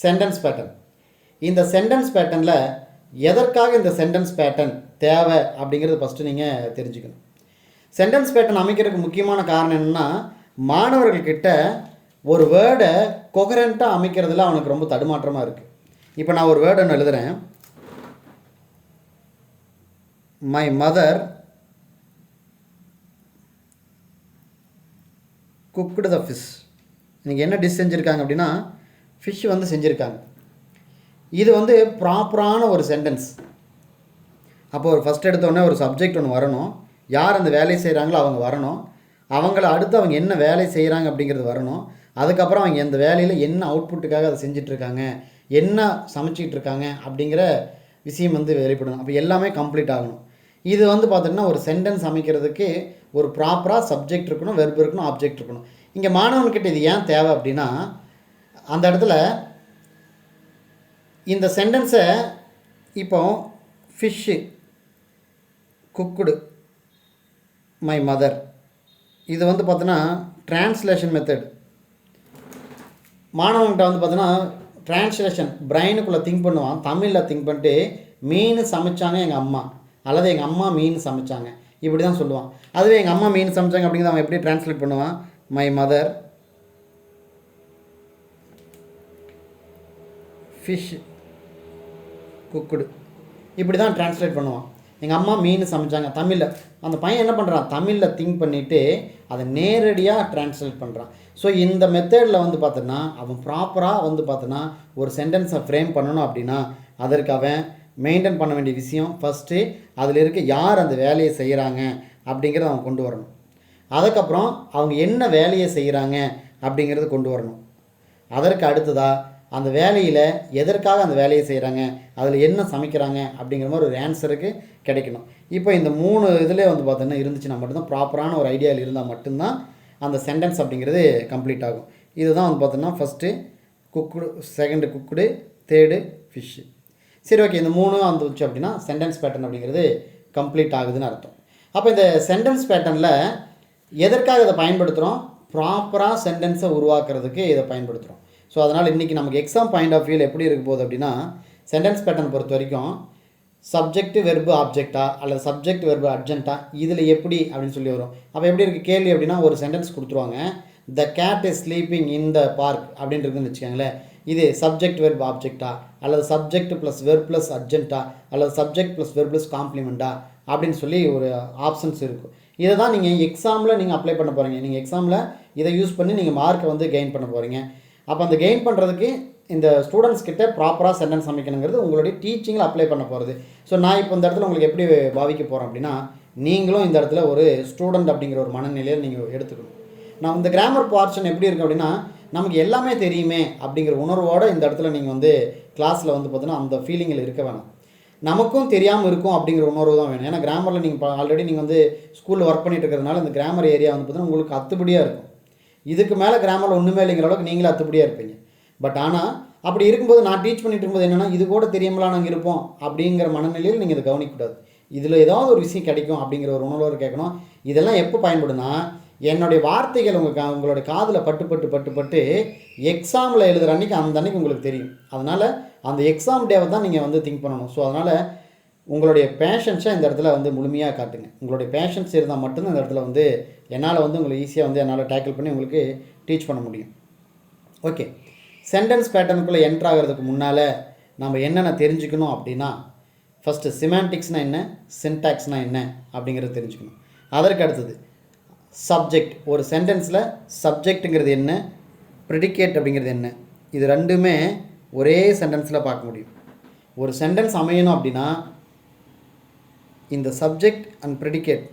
Sentence pattern. இந்த sentence பேட்டர்னில் எதற்காக இந்த சென்டென்ஸ் பேட்டர்ன் தேவை அப்படிங்கிறது ஃபஸ்ட்டு நீங்கள் தெரிஞ்சுக்கணும். சென்டென்ஸ் பேட்டர்ன் அமைக்கிறதுக்கு முக்கியமான காரணம் என்னென்னா, மாணவர்கள்கிட்ட ஒரு வேர்டை கொஹரண்ட்டாக அமைக்கிறதுல அவனுக்கு ரொம்ப தடுமாற்றமாக இருக்குது. இப்போ நான் ஒரு வேர்டு ஒன்று எழுதுகிறேன். My mother cooked the fish. இன்றைக்கி என்ன டிஷ் செஞ்சுருக்காங்க அப்படின்னா ஃபிஷ் வந்து செஞ்சுருக்காங்க. இது வந்து ப்ராப்பரான ஒரு சென்டென்ஸ். அப்போ ஒரு ஃபஸ்ட் எடுத்தோடனே ஒரு சப்ஜெக்ட் ஒன்று வரணும். யார் அந்த வேலையை செய்கிறாங்களோ அவங்க வரணும். அவங்கள அடுத்து அவங்க என்ன வேலை செய்கிறாங்க அப்படிங்கிறது வரணும். அதுக்கப்புறம் அவங்க எந்த வேலையில் என்ன அவுட்புட்டுக்காக அதை செஞ்சிட்ருக்காங்க, என்ன சமைச்சிக்கிட்டு இருக்காங்க அப்படிங்கிற விஷயம் வந்து வெளிப்படணும். அப்போ எல்லாமே கம்ப்ளீட் ஆகணும். இது வந்து பார்த்திங்கன்னா ஒரு சென்டென்ஸ் அமைக்கிறதுக்கு ஒரு ப்ராப்பராக சப்ஜெக்ட் இருக்கணும், வெர்ப் இருக்கணும், ஆப்ஜெக்ட் இருக்கணும். இங்கே மாணவன்கிட்ட இது ஏன் தேவை அப்படின்னா, அந்த இடத்துல இந்த சென்டென்ஸை இப்போ ஃபிஷ்ஷு குக்குடு மை மதர், இது வந்து பார்த்தோன்னா டிரான்ஸ்லேஷன் மெத்தட். மாணவன்கிட்ட வந்து பார்த்தோன்னா டிரான்ஸ்லேஷன் பிரெயினுக்குள்ளே திங்க் பண்ணுவான். தமிழில் திங்க் பண்ணிட்டு மீன் சமைச்சாங்க எங்கள் அம்மா, அல்லது எங்கள் அம்மா மீன் சமைச்சாங்க, இப்படி தான் சொல்லுவான். அதுவே எங்கள் அம்மா மீன் சமைச்சாங்க அப்படிங்கிறத அவன் எப்படி டிரான்ஸ்லேட் பண்ணுவான்? மை மதர் ஃபிஷ் குக்குடு, இப்படி தான் டிரான்ஸ்லேட் பண்ணுவான். எங்கள் அம்மா மீன் சமைச்சாங்க தமிழில். அந்த பையன் என்ன பண்ணுறான்? தமிழில் திங்க் பண்ணிவிட்டு அதை நேரடியாக டிரான்ஸ்லேட் பண்ணுறான். ஸோ இந்த மெத்தடில் வந்து பார்த்தோன்னா அவன் ப்ராப்பராக வந்து பார்த்தோன்னா ஒரு சென்டென்ஸை ஃப்ரேம் பண்ணணும் அப்படின்னா அதற்கு அவன் மெயின்டைன் பண்ண வேண்டிய விஷயம் ஃபஸ்ட்டு அதில் இருக்க யார் அந்த வேலையை செய்கிறாங்க அப்படிங்கிறத அவன் கொண்டு வரணும். அதுக்கப்புறம் அவங்க என்ன வேலையை செய்கிறாங்க அப்படிங்கிறது கொண்டு வரணும். அதற்கு அடுத்ததாக அந்த வேலையில் எதற்காக அந்த வேலையை செய்கிறாங்க, அதில் என்ன சமைக்கிறாங்க அப்படிங்கிற மாதிரி ஒரு ஆன்சருக்கு கிடைக்கணும். இப்போ இந்த 3 இதிலே வந்து பார்த்தோன்னா இருந்துச்சுன்னா மட்டும்தான், ப்ராப்பரான ஒரு ஐடியாவில் இருந்தால் மட்டும்தான் அந்த சென்டென்ஸ் அப்படிங்கிறது கம்ப்ளீட் ஆகும். இதுதான் வந்து பார்த்தோன்னா first cooked, second cooked, third fish. சரி, ஓகே, இந்த 3 வந்துச்சு அப்படின்னா சென்டென்ஸ் பேட்டர்ன் அப்படிங்கிறது கம்ப்ளீட் ஆகுதுன்னு அர்த்தம். அப்போ இந்த சென்டென்ஸ் பேட்டர்னில் எதற்காக இதை பயன்படுத்துகிறோம்? ப்ராப்பராக சென்டென்ஸை உருவாக்குறதுக்கு இதை பயன்படுத்துகிறோம். ஸோ அதனால் இன்றைக்கி நமக்கு எக்ஸாம் பாயிண்ட் ஆஃப் வியூவில் எப்படி இருக்க போகுது அப்படின்னா, சென்டென்ஸ் பேட்டர்ன் பொறுத்த வரைக்கும் சப்ஜெக்ட் வெர்பு ஆப்ஜெக்டா அல்லது சப்ஜெக்ட் வெர்பு அட்ஜென்ட்டா, இதில் எப்படி அப்படின்னு சொல்லி வரும். அப்போ எப்படி இருக்குது கேள்வி அப்படின்னா, ஒரு சென்டென்ஸ் கொடுத்துருவாங்க. The cat is sleeping in the park அப்படின்னு இருக்குன்னு வச்சுக்கோங்களேன். இது சப்ஜெக்ட் வெர்பு ஆப்ஜெக்டா, அல்லது சப்ஜெக்ட் ப்ளஸ் வெர்ப் ப்ளஸ் அட்ஜென்ட்டா, அல்லது சப்ஜெக்ட் ப்ளஸ் வெர்ப் ப்ளஸ் காம்ப்ளிமெண்ட்டா அப்படின்னு சொல்லி ஒரு ஆப்ஷன்ஸ் இருக்கும். இதை தான் நீங்கள் எக்ஸாமில் நீங்கள் அப்ளை பண்ண போகிறீங்க. நீங்கள் எக்ஸாமில் இதை யூஸ் பண்ணி நீங்கள் மார்க்கை வந்து கெயின் பண்ண போகிறீங்க. அப்போ அந்த கெயின் பண்ணுறதுக்கு இந்த ஸ்டூடெண்ட்ஸ் கிட்ட ப்ராப்பராக சென்டென்ஸ் அமைக்கணுங்கிறது உங்களுடைய டீச்சிங்கில் அப்ளை பண்ண போகிறது. ஸோ நான் இப்போ இந்த இடத்துல உங்களுக்கு எப்படி பாவிக்க போகிறேன் அப்படின்னா, நீங்களும் இந்த இடத்துல ஒரு ஸ்டூடெண்ட் அப்படிங்கிற ஒரு மனநிலையில் நீங்கள் எடுத்துக்கணும். நான் இந்த கிராமர் போர்ஷன் எப்படி இருக்குது அப்படின்னா, நமக்கு எல்லாமே தெரியுமே அப்படிங்கிற உணர்வோடு இந்த இடத்துல நீங்கள் வந்து கிளாஸில் வந்து பார்த்தீங்கன்னா அந்த ஃபீலிங்கில் இருக்க வேணாம். நமக்கும் தெரியாமல் இருக்கும் அப்படிங்கிற உணர்வு தான் வேணும். ஏன்னா கிராமரில் நீங்கள் ஆல்ரெடி நீங்கள் வந்து ஸ்கூலில் ஒர்க் பண்ணிட்டு இருக்கிறதுனால இந்த கிராமர் ஏரியா வந்து பார்த்தீங்கன்னா உங்களுக்கு அத்துப்படியாக இருக்கும். இதுக்கு மேலே கிராமரில் ஒன்றுமே இல்லைங்கிற அளவுக்கு நீங்களே அத்துப்படியாக இருப்பீங்க. பட் ஆனால் அப்படி இருக்கும்போது நான் டீச் பண்ணிட்டு இருக்கும்போது என்னென்னா, இது கூட தெரியாமலாம் நாங்கள் இருப்போம் அப்படிங்கிற மனநிலையில் நீங்கள் இதை கவனிக்கக்கூடாது. இதில் ஏதாவது ஒரு விஷயம் கிடைக்கும் அப்படிங்கிற ஒரு உணர்வோடு கேட்கணும். இதெல்லாம் எப்போ பயன்படுனா, என்னுடைய வார்த்தைகள் உங்களுடைய காதில் பட்டு எக்ஸாமில் எழுதுகிற அன்றைக்கி அந்த அன்றைக்கி உங்களுக்கு தெரியும். அதனால் அந்த எக்ஸாம் டேவை தான் நீங்கள் வந்து திங்க் பண்ணணும். ஸோ அதனால் உங்களுடைய பேஷன்ஸை இந்த இடத்துல வந்து முழுமையாக காட்டுங்க. உங்களுடைய பேஷன்ஸ் இருந்தால் மட்டும்தான் இந்த இடத்துல வந்து என்னால் வந்து உங்களுக்கு ஈஸியாக வந்து என்னால் டேக்கிள் பண்ணி உங்களுக்கு டீச் பண்ண முடியும். ஓகே, சென்டென்ஸ் பேட்டர்னுக்குள்ளே என்ட்ரு ஆகிறதுக்கு முன்னால் நம்ம என்னென்ன தெரிஞ்சுக்கணும் அப்படின்னா, ஃபஸ்ட்டு சிமான்டிக்ஸ்னால் என்ன, சின்டாக்ஸ்னால் என்ன அப்படிங்கிறது தெரிஞ்சுக்கணும். அதற்கு அடுத்தது சப்ஜெக்ட். ஒரு சென்டென்ஸில் சப்ஜெக்ட்டுங்கிறது என்ன, ப்ரெடிகேட் அப்படிங்கிறது என்ன, இது ரெண்டுமே ஒரே சென்டென்ஸில் பார்க்க முடியும். ஒரு சென்டென்ஸ் அமையணும் அப்படின்னா இந்த சப்ஜெக்ட் அண்ட் ப்ரெடிகேட்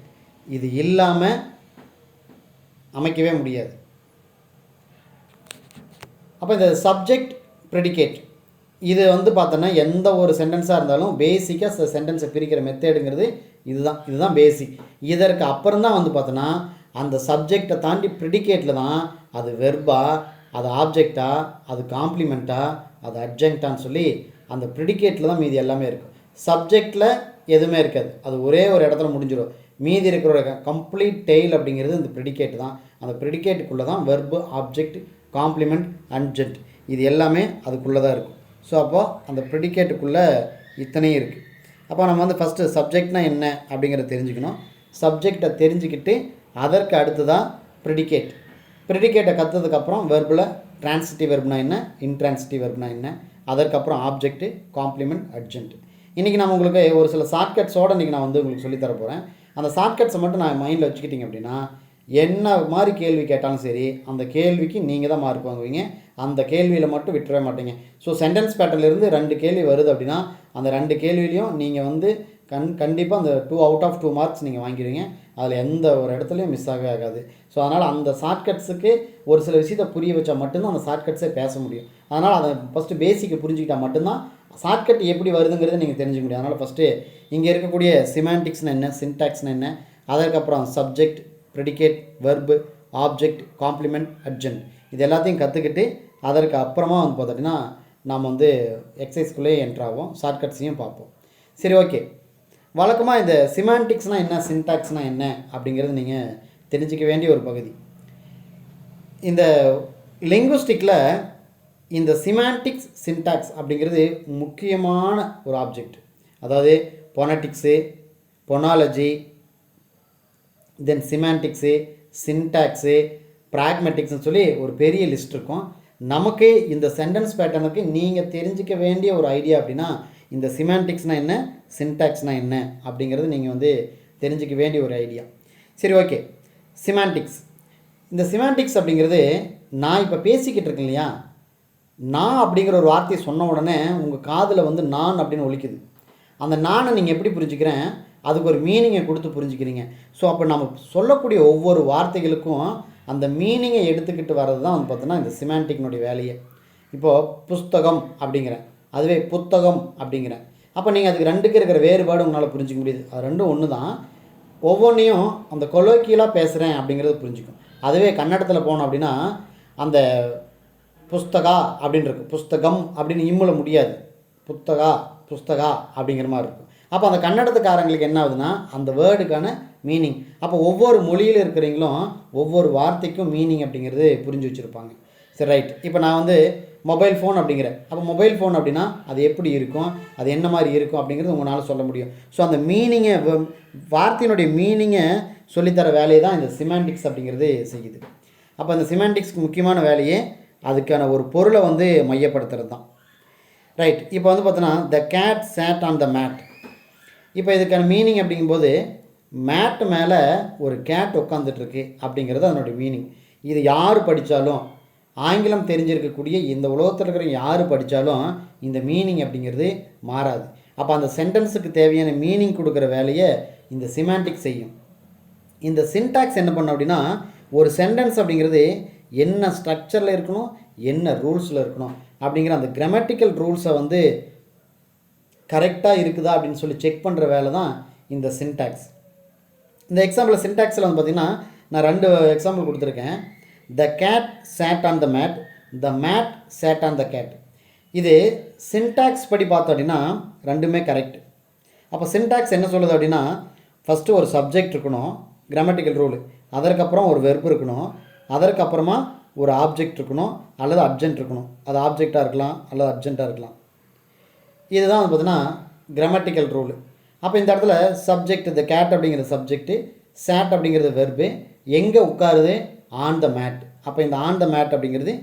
இது இல்லாமல் அமைக்கவே முடியாது. அப்போ இந்த சப்ஜெக்ட் ப்ரெடிகேட் இது வந்து பார்த்தோன்னா எந்த ஒரு சென்டென்ஸாக இருந்தாலும் பேசிக்காக சென்டென்ஸை பிரிக்கிற மெத்தேடுங்கிறது இதுதான் பேசிக். இதற்கு அப்புறம் தான் வந்து பார்த்தோன்னா அந்த சப்ஜெக்டை தாண்டி ப்ரெடிகேட்டில் தான் அது வெர்பா, அது ஆப்ஜெக்டா, அது காம்ப்ளிமெண்ட்டா, அது அட்ஜென்ட்டான்னு சொல்லி அந்த ப்ரெடிகேட்டில் தான் மீதி எல்லாமே இருக்கும். சப்ஜெக்டில் எதுவுமே இருக்காது, அது ஒரே ஒரு இடத்துல முடிஞ்சிடும். மீதி இருக்கிற கம்ப்ளீட் டெய்ல் அப்படிங்கிறது இந்த ப்ரெடிகேட் தான். அந்த ப்ரெடிகேட்டுக்குள்ளே தான் வெர்பு, ஆப்ஜெக்ட், காம்ப்ளிமெண்ட், அட்ஜென்ட் இது எல்லாமே அதுக்குள்ளே தான் இருக்கும். ஸோ அப்போது அந்த ப்ரெடிகேட்டுக்குள்ளே இத்தனையும் இருக்குது. அப்போ நம்ம வந்து ஃபஸ்ட்டு சப்ஜெக்ட்னா என்ன அப்படிங்கிறத தெரிஞ்சுக்கணும். சப்ஜெக்டை தெரிஞ்சுக்கிட்டு அதற்கு அடுத்து தான் ப்ரெடிகேட். ப்ரெடிகேட்டை கற்றுறதுக்கப்புறம் வெர்பில் ட்ரான்சிட்டிவ் வெர்ப்னா என்ன, இன்ட்ரான்சிட்டிவ் வெர்ப்னா என்ன, அதற்கப்புறம் ஆப்ஜெக்ட்டு, காம்ப்ளிமெண்ட், அட்ஜென்ட். இன்றைக்கி நான் உங்களுக்கு ஒரு சில ஷார்ட்கட்ஸோடு இன்றைக்கி நான் வந்து உங்களுக்கு சொல்லித்தர போகிறேன். அந்த ஷார்ட்கட்ஸை மட்டும் நான் மைண்டில் வச்சுக்கிட்டிங்க அப்படின்னா என்ன மாதிரி கேள்வி கேட்டாலும் சரி அந்த கேள்விக்கு நீங்கள் தான் மார்க் வாங்குவீங்க. அந்த கேள்வியில் மட்டும் விட்டுறவே மாட்டீங்க. ஸோ சென்டென்ஸ் பேட்டர்லேருந்து 2 கேள்வி வருது அப்படின்னா அந்த 2 கேள்விலையும் நீங்கள் வந்து கண்டிப்பாக அந்த 2 out of 2 மார்க்ஸ் நீங்கள் வாங்கிடுவீங்க. அதில் எந்த ஒரு இடத்துலையும் மிஸ் ஆகவே ஆகாது. ஸோ அதனால் அந்த ஷார்ட்கட்ஸுக்கு ஒரு சில விஷயத்தை புரிய வச்சால் மட்டும்தான் அந்த ஷார்ட்கட்ஸே பேச முடியும். அதனால் அதை ஃபஸ்ட்டு பேசிக்கை புரிஞ்சுக்கிட்டால் மட்டும்தான் ஷார்ட்கட் எப்படி வருதுங்கிறத நீங்கள் தெரிஞ்சுக்க முடியும். அதனால் ஃபஸ்ட்டு இங்கே இருக்கக்கூடிய சிமான்டிக்ஸ்னு என்ன, சின்டாக்ஸ்னு என்ன, அதற்கப்புறம் subject, predicate, verb, object, complement, adjunct இது எல்லாத்தையும் கற்றுக்கிட்டு அதற்கு அப்புறமா வந்து பார்த்தீங்கன்னா நாம் வந்து எக்ஸசைஸ்குள்ளே என்ட்ராகும், ஷார்ட்கட்ஸையும் பார்ப்போம். சரி, ஓகே. வழக்கமாக இந்த சிமான்டிக்ஸ்னால் என்ன, சின்டாக்ஸ்னால் என்ன அப்படிங்கிறது நீங்கள் தெரிஞ்சிக்க வேண்டிய ஒரு பகுதி. இந்த லிங்குவிஸ்டிக்கில் இந்த சிமான்டிக்ஸ், சின்டாக்ஸ் அப்படிங்கிறது முக்கியமான ஒரு ஆப்ஜெக்ட். அதாவது பொனட்டிக்ஸு, பொனாலஜி, தென் சிமான்டிக்ஸு, சின்டாக்ஸு, ப்ராக்மெட்டிக்ஸ்னு சொல்லி ஒரு பெரிய லிஸ்ட் இருக்கும். நமக்கு இந்த சென்டென்ஸ் பேட்டர்னுக்கு நீங்கள் தெரிஞ்சிக்க வேண்டிய ஒரு ஐடியா அப்படின்னா இந்த சிமான்டிக்ஸ்னால் என்ன, சின்டாக்ஸ்னால் என்ன அப்படிங்கிறது நீங்கள் வந்து தெரிஞ்சிக்க வேண்டிய ஒரு ஐடியா. சரி, ஓகே. சிமான்டிக்ஸ், இந்த சிமான்டிக்ஸ் அப்படிங்கிறது நான் இப்போ பேசிக்கிட்டு இருக்கேன் இல்லையா, நான் அப்படிங்கிற ஒரு வார்த்தையை சொன்ன உடனே உங்கள் காதில் வந்து நான் அப்படின்னு ஒலிக்குது. அந்த நானை நீங்கள் எப்படி புரிஞ்சுக்கிறேன், அதுக்கு ஒரு மீனிங்கை கொடுத்து புரிஞ்சுக்கிறீங்க. ஸோ அப்போ நம்ம சொல்லக்கூடிய ஒவ்வொரு வார்த்தைகளுக்கும் அந்த மீனிங்கை எடுத்துக்கிட்டு வர்றது தான் வந்து பார்த்தோன்னா இந்த சிமான்டிக்னுடைய வேலையை. இப்போது புஸ்தகம் அப்படிங்கிறேன், அதுவே புத்தகம் அப்படிங்கிறேன். அப்போ நீங்கள் அதுக்கு ரெண்டுக்கு இருக்கிற வேறுபாடு உங்களால் புரிஞ்சிக்க முடியுது. அது ரெண்டும் ஒன்று தான். ஒவ்வொன்றையும் அந்த கொலோக்கியலாக பேசுகிறேன் அப்படிங்கிறது புரிஞ்சுக்கும். அதுவே கன்னடத்தில் போனோம் அப்படின்னா அந்த புஸ்தகா அப்படின்னு இருக்கும், புஸ்தகம் அப்படின்னு இம்முல முடியாது, புத்தகா புஸ்தகா அப்படிங்கிற மாதிரி இருக்கும். அப்போ அந்த கன்னடத்துக்காரங்களுக்கு என்ன ஆகுதுன்னா அந்த வேர்டுக்கான மீனிங், அப்போ ஒவ்வொரு மொழியில் இருக்கிறவங்களும் ஒவ்வொரு வார்த்தைக்கும் மீனிங் அப்படிங்கிறது புரிஞ்சு வச்சுருப்பாங்க. சரி, ரைட். இப்போ நான் வந்து மொபைல் ஃபோன் அப்படிங்கிறேன். அப்போ மொபைல் ஃபோன் அப்படின்னா அது எப்படி இருக்கும், அது என்ன மாதிரி இருக்கும் அப்படிங்கிறது உங்களால் சொல்ல முடியும். ஸோ அந்த மீனிங்கை, வார்த்தையினுடைய மீனிங்கை சொல்லித்தர வேலையை தான் இந்த சிமான்டிக்ஸ் அப்படிங்கிறது செய்யுது. அப்போ அந்த சிமான்டிக்ஸ்க்கு முக்கியமான வேலையே அதுக்கான ஒரு பொருளை வந்து மையப்படுத்துறது தான். ரைட். இப்போ வந்து பார்த்தோன்னா the cat sat on the mat. இப்போ இதுக்கான மீனிங் அப்படிங்கும்போது மேட் மேலே ஒரு கேட் உட்காந்துட்ருக்கு அப்படிங்கிறது அதனுடைய மீனிங். இது யார் படித்தாலும், ஆங்கிலம் தெரிஞ்சிருக்கக்கூடிய இந்த உலகத்தில் இருக்கிற யார் படித்தாலும் இந்த மீனிங் அப்படிங்கிறது மாறாது. அப்போ அந்த சென்டென்ஸுக்கு தேவையான மீனிங் கொடுக்குற வேலையை இந்த சிமான்டிக்ஸ் செய்யும். இந்த சின்டாக்ஸ் என்ன பண்ணும் அப்படின்னா ஒரு சென்டென்ஸ் அப்படிங்கிறது என்ன ஸ்ட்ரக்சரில் இருக்கணும், என்ன ரூல்ஸில் இருக்கணும் அப்படிங்கிற அந்த கிராமட்டிக்கல் ரூல்ஸை வந்து கரெக்டாக இருக்குதா அப்படின்னு சொல்லி செக் பண்ணுற வேலை தான் இந்த சின்டாக்ஸ். இந்த எக்ஸாம்பிள் சின்டாக்ஸில் வந்து பார்த்திங்கன்னா நான் 2 எக்ஸாம்பிள் கொடுத்துருக்கேன். The cat sat on the mat, the mat sat on the cat. இது சின்டாக்ஸ் படி பார்த்தோம் அப்படின்னா ரெண்டுமே கரெக்ட். அப்போ சின்டாக்ஸ் என்ன சொல்லுது அப்படின்னா ஃபஸ்ட்டு ஒரு சப்ஜெக்ட் இருக்கணும், கிராமட்டிக்கல் ரூல், அதற்கப்புறம் ஒரு வெர்ப் இருக்கணும், அதற்கப்புறமா ஒரு ஆப்ஜெக்ட் இருக்கணும் அல்லது அட்ஜென்ட் இருக்கணும். அது ஆப்ஜெக்டாக இருக்கலாம் அல்லது அட்ஜென்ட்டாக இருக்கலாம். இதுதான் வந்து பார்த்தீங்கன்னா கிராமட்டிக்கல் ரூல். அப்போ இந்த இடத்துல சப்ஜெக்ட், த கேட் அப்படிங்கிறது சப்ஜெக்ட்டு, சேட் அப்படிங்கிறது வெர்பு, எங்கே உட்காருது, ஆன் த மேட். அப்போ இந்த ஆன் த மேட் அப்படிங்கிறது